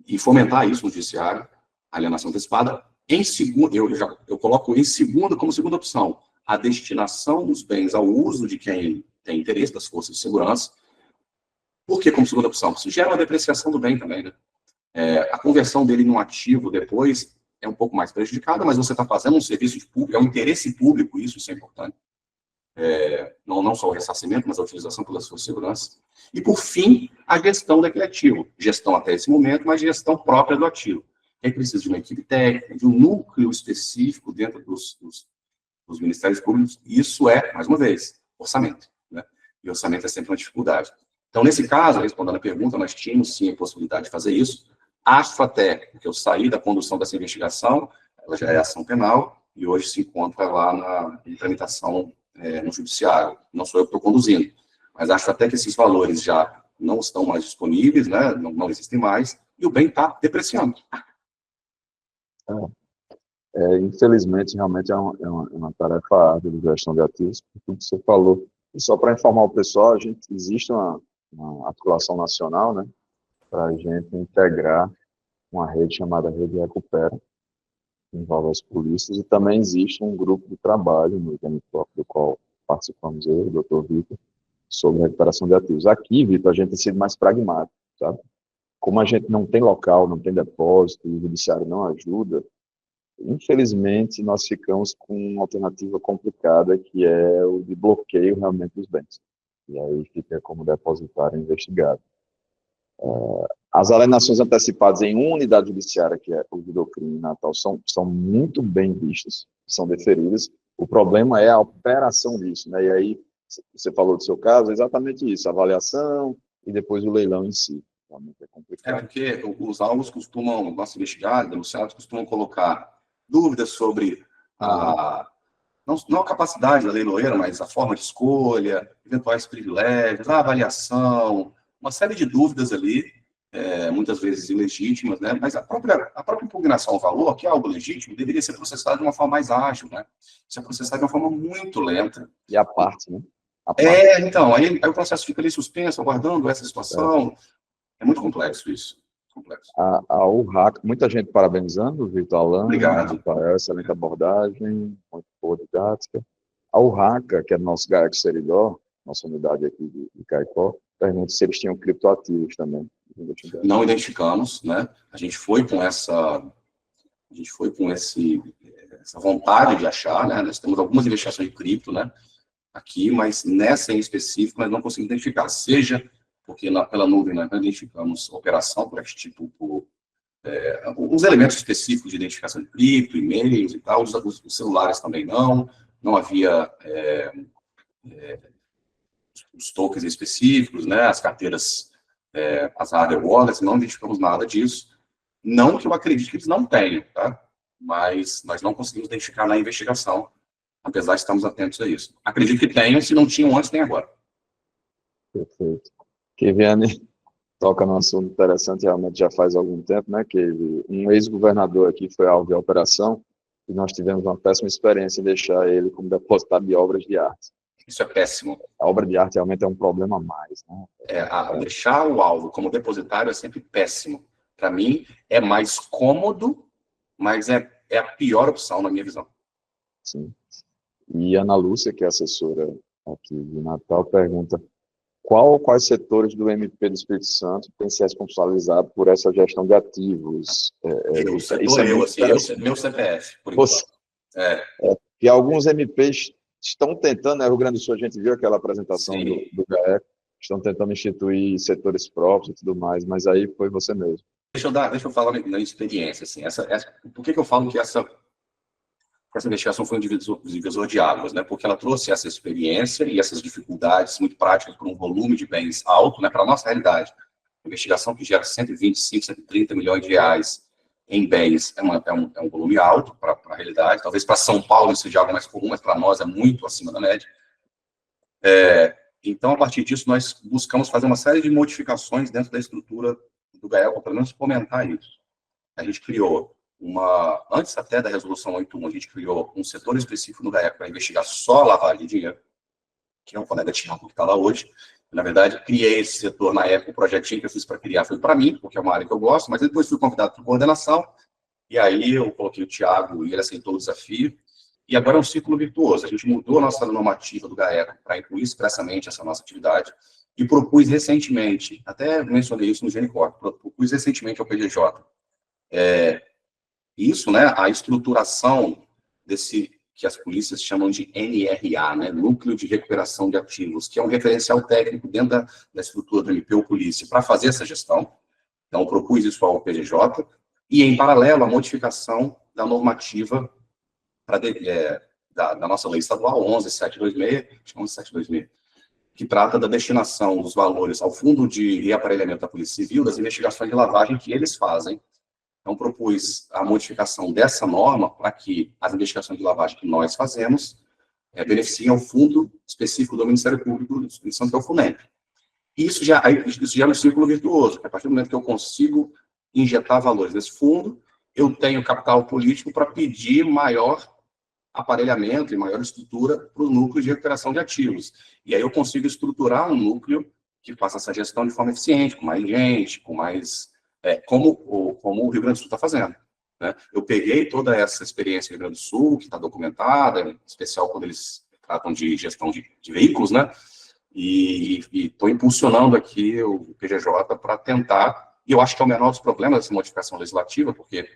e fomentar isso no judiciário, a alienação antecipada. Em segundo, eu coloco em segundo, como segunda opção, a destinação dos bens ao uso de quem tem interesse, das forças de segurança. Por que como segunda opção? Isso gera uma depreciação do bem também, né? A conversão dele num ativo depois é um pouco mais prejudicada, mas você está fazendo um serviço de público, é um interesse público, isso é importante. Não só o ressarcimento, mas a utilização pelas forças de segurança. E, por fim, a gestão daquele ativo. Gestão até esse momento, mas gestão própria do ativo. Aí precisa de uma equipe técnica, de um núcleo específico dentro dos ministérios públicos. Isso mais uma vez, orçamento, né? E orçamento é sempre uma dificuldade. Então, nesse caso, respondendo a pergunta, nós tínhamos sim a possibilidade de fazer isso. Acho até que eu saí da condução dessa investigação, ela já é ação penal, e hoje se encontra lá em tramitação no judiciário. Não sou eu que estou conduzindo, mas acho até que esses valores já não estão mais disponíveis, né? Não existem mais, e o bem está depreciando. Infelizmente, realmente é uma tarefa árdua de gestão de ativos, por tudo que você falou. E só para informar o pessoal, existe uma articulação nacional, né, para a gente integrar uma rede chamada Rede Recupera, que envolve as polícias, e também existe um grupo de trabalho no ITMPOC, do qual participamos eu, o Dr. Vitor, sobre recuperação de ativos. Aqui, Vitor, a gente tem sido mais pragmático, sabe? Como a gente não tem local, não tem depósito, e o judiciário não ajuda, infelizmente, nós ficamos com uma alternativa complicada, que é o de bloqueio realmente dos bens. E aí fica como depositário investigado. As alienações antecipadas em uma unidade judiciária, que é o videocrime em Natal, são muito bem vistas, são deferidas. O problema é a operação disso, né? E aí, você falou do seu caso, é exatamente isso, a avaliação e depois o leilão em si. Realmente é complicado. Porque os alvos costumam, nossos investigados, denunciados, costumam colocar dúvidas sobre não a capacidade da leiloeira, mas a forma de escolha, eventuais privilégios, a avaliação, uma série de dúvidas ali, muitas vezes ilegítimas, né? Mas a própria impugnação ao valor, que é algo legítimo, deveria ser processado de uma forma mais ágil, né? Isso é processado de uma forma muito lenta. E a parte, né? Então, aí o processo fica ali suspenso, aguardando essa situação. É muito complexo isso. Complexo. A URRAC, muita gente parabenizando, Vitor, Alain, obrigado. Rafael, excelente abordagem, muito boa didática. A URRAC, que é nosso GAEC Seridó, nossa unidade aqui de Caicó, pergunta se eles tinham criptoativos também. Não identificamos, né? A gente foi com essa vontade de achar, né? Nós temos algumas investigações de cripto, né? Aqui, mas nessa em específico nós não conseguimos identificar, seja porque pela nuvem nós não identificamos operação por este tipo, os elementos específicos de identificação de cripto, e-mails e tal, os celulares também não havia os tokens específicos, né, as carteiras, as hardware wallets, não identificamos nada disso. Não que eu acredite que eles não tenham, tá? Mas nós não conseguimos identificar na investigação, apesar de estarmos atentos a isso. Acredito que tenham, se não tinham antes, tem agora. Perfeito. Kiviane toca num assunto interessante, realmente já faz algum tempo, né, que um ex-governador aqui foi alvo de operação, e nós tivemos uma péssima experiência em deixar ele como depositário de obras de arte. Isso é péssimo. A obra de arte realmente é um problema a mais, né? Deixar o alvo como depositário é sempre péssimo. Para mim, é mais cômodo, mas é a pior opção, na minha visão. Sim. E a Ana Lúcia, que é assessora aqui de Natal, pergunta: quais setores do MP do Espírito Santo têm se responsabilizado por essa gestão de ativos? Meu CPF, por enquanto. E alguns MPs estão tentando, né? Rio Grande do Sul, a gente viu aquela apresentação do GAEC, estão tentando instituir setores próprios e tudo mais, mas aí foi você mesmo. Deixa eu falar na experiência, assim, por que eu falo que essa investigação foi um divisor de águas, né? Porque ela trouxe essa experiência e essas dificuldades muito práticas por um volume de bens alto, né, para a nossa realidade. A investigação que gera 125, 130 milhões de reais em bens é um volume alto para a realidade. Talvez para São Paulo isso seja algo mais comum, mas para nós é muito acima da média. Então, a partir disso, nós buscamos fazer uma série de modificações dentro da estrutura do GAEL, para pelo menos fomentar isso. A gente criou antes até da resolução 81, a gente criou um setor específico no GAEC para investigar só lavagem de dinheiro, que é um colega Tiago que está lá hoje. Na verdade, criei esse setor na época, o projetinho que eu fiz para criar foi para mim, porque é uma área que eu gosto, mas depois fui convidado para coordenação, e aí eu coloquei o Tiago e ele aceitou o desafio, e agora é um ciclo virtuoso. A gente mudou a nossa normativa do GAEC para incluir expressamente essa nossa atividade, e propus recentemente, até mencionei isso no GNCorp, propus recentemente ao PGJ, isso, né, a estruturação desse que as polícias chamam de NRA, né, Núcleo de Recuperação de Ativos, que é um referencial técnico dentro da estrutura do MP ou Polícia para fazer essa gestão. Então, propus isso ao PGJ, e, em paralelo, a modificação da normativa da nossa lei estadual, 11.726, que trata da destinação dos valores ao Fundo de Reaparelhamento da Polícia Civil, das investigações de lavagem que eles fazem. Então, propus a modificação dessa norma para que as investigações de lavagem que nós fazemos beneficiem ao fundo específico do Ministério Público de São Paulo, FUNEP. Isso já é um círculo virtuoso, porque a partir do momento que eu consigo injetar valores nesse fundo, eu tenho capital político para pedir maior aparelhamento e maior estrutura para o núcleo de recuperação de ativos. E aí eu consigo estruturar um núcleo que faça essa gestão de forma eficiente, com mais gente, com mais... como o Rio Grande do Sul está fazendo. Né? Eu peguei toda essa experiência do Rio Grande do Sul, que está documentada, em especial quando eles tratam de gestão de veículos, né? E estou impulsionando aqui o PGJ para tentar, e eu acho que é o menor dos problemas dessa modificação legislativa, porque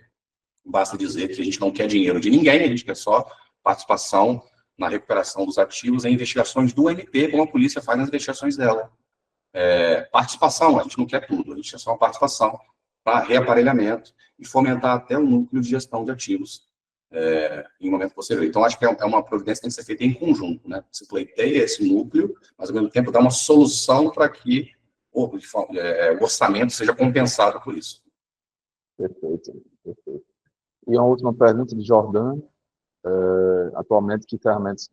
basta dizer que a gente não quer dinheiro de ninguém, a gente quer só participação na recuperação dos ativos em investigações do MP, como a polícia faz nas investigações dela. Participação, a gente não quer tudo, a gente quer só uma participação para reaparelhamento e fomentar até o núcleo de gestão de ativos em um momento posterior. Então, acho que é uma providência que tem que ser feita em conjunto, né? Você pleiteia esse núcleo, mas, ao mesmo tempo, dá uma solução para que o orçamento seja compensado por isso. Perfeito, perfeito. E uma última pergunta de Jordânia. Atualmente, que ferramentas,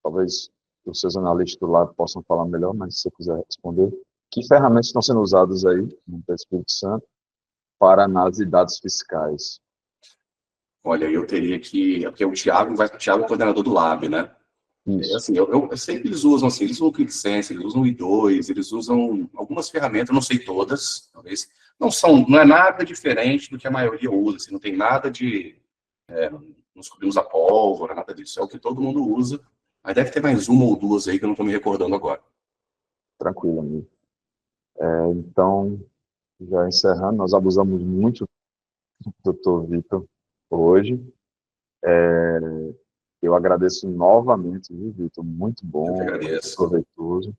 talvez os seus analistas do lado possam falar melhor, mas se você quiser responder, que ferramentas estão sendo usadas aí no Espírito Santo para análise de dados fiscais? Olha, eu teria que... Porque o Thiago é o coordenador do Lab, né? Isso. Assim, eu sei que eles usam, assim, eles usam o ClickSense, eles usam o I2, eles usam algumas ferramentas, eu não sei todas, talvez. Não é nada diferente do que a maioria usa, assim, não tem nada de... não descobrimos a pólvora, nada disso. É o que todo mundo usa. Mas deve ter mais uma ou duas aí que eu não estou me recordando agora. Tranquilo, amigo. Então, já encerrando, nós abusamos muito do Dr. Vitor hoje. Eu agradeço novamente, viu, Vitor? Muito bom, muito proveitoso.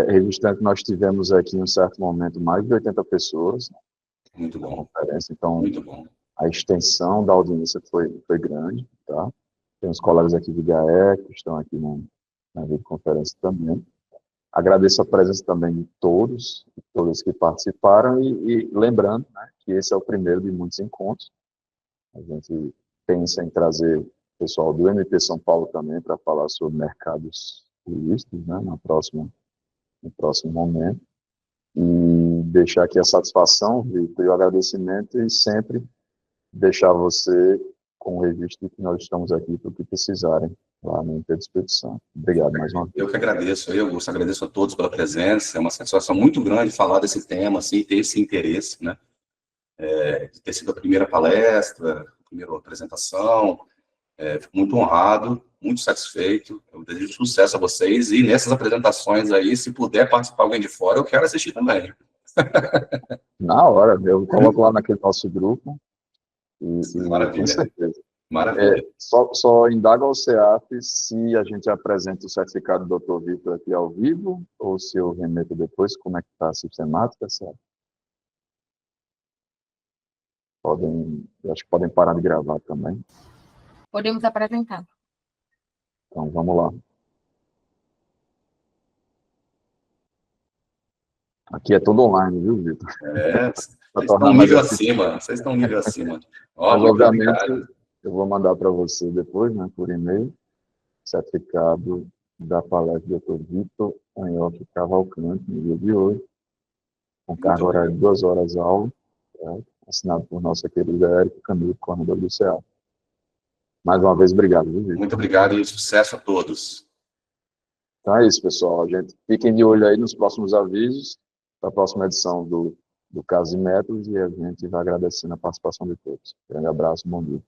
Registrando que nós tivemos aqui, em um certo momento, mais de 80 pessoas. Muito bom. Na conferência, então, muito bom. A extensão da audiência foi grande, tá? Tem uns colegas aqui do GAEC que estão aqui na videoconferência também. Agradeço a presença também de todos e todas que participaram e lembrando, né, que esse é o primeiro de muitos encontros. A gente pensa em trazer o pessoal do MP São Paulo também para falar sobre mercados turísticos, né, no próximo momento. E deixar aqui a satisfação, Vitor, e o agradecimento, e sempre deixar você com o registro de que nós estamos aqui para o que precisarem lá no MP do Espírito Santo. Obrigado mais uma vez. Eu que agradeço, Augusto, agradeço a todos pela presença, é uma satisfação muito grande falar desse tema, assim, ter esse interesse, né, de ter sido a primeira palestra, a primeira apresentação, fico muito honrado, muito satisfeito, eu desejo sucesso a vocês, e nessas apresentações aí, se puder participar alguém de fora, eu quero assistir também. Na hora, eu coloco lá naquele nosso grupo, e maravilha. Com certeza. Maravilha. Só indaga ao CEAF se a gente apresenta o certificado do Dr. Vitor aqui ao vivo, ou se eu remeto depois, como é que está a sistemática, certo? Acho que podem parar de gravar também. Podemos apresentar. Então, vamos lá. Aqui é tudo online, viu, Vitor? Vocês estão um nível acima. Vocês estão um nível acima. Mas, obviamente, eu vou mandar para você depois, né, por e-mail, certificado da palestra do Dr. Vitor Anhoff Cavalcante, no dia de hoje, com carga horária de 2 horas aula, assinado por nossa querida Érica Camilo, coordenadora do CEA. Mais uma vez, obrigado, viu, Vitor? Muito obrigado e sucesso a todos. Então é isso, pessoal. Fiquem de olho aí nos próximos avisos da próxima edição do Casos e Métodos, e a gente vai agradecendo a participação de todos. Grande abraço, bom dia.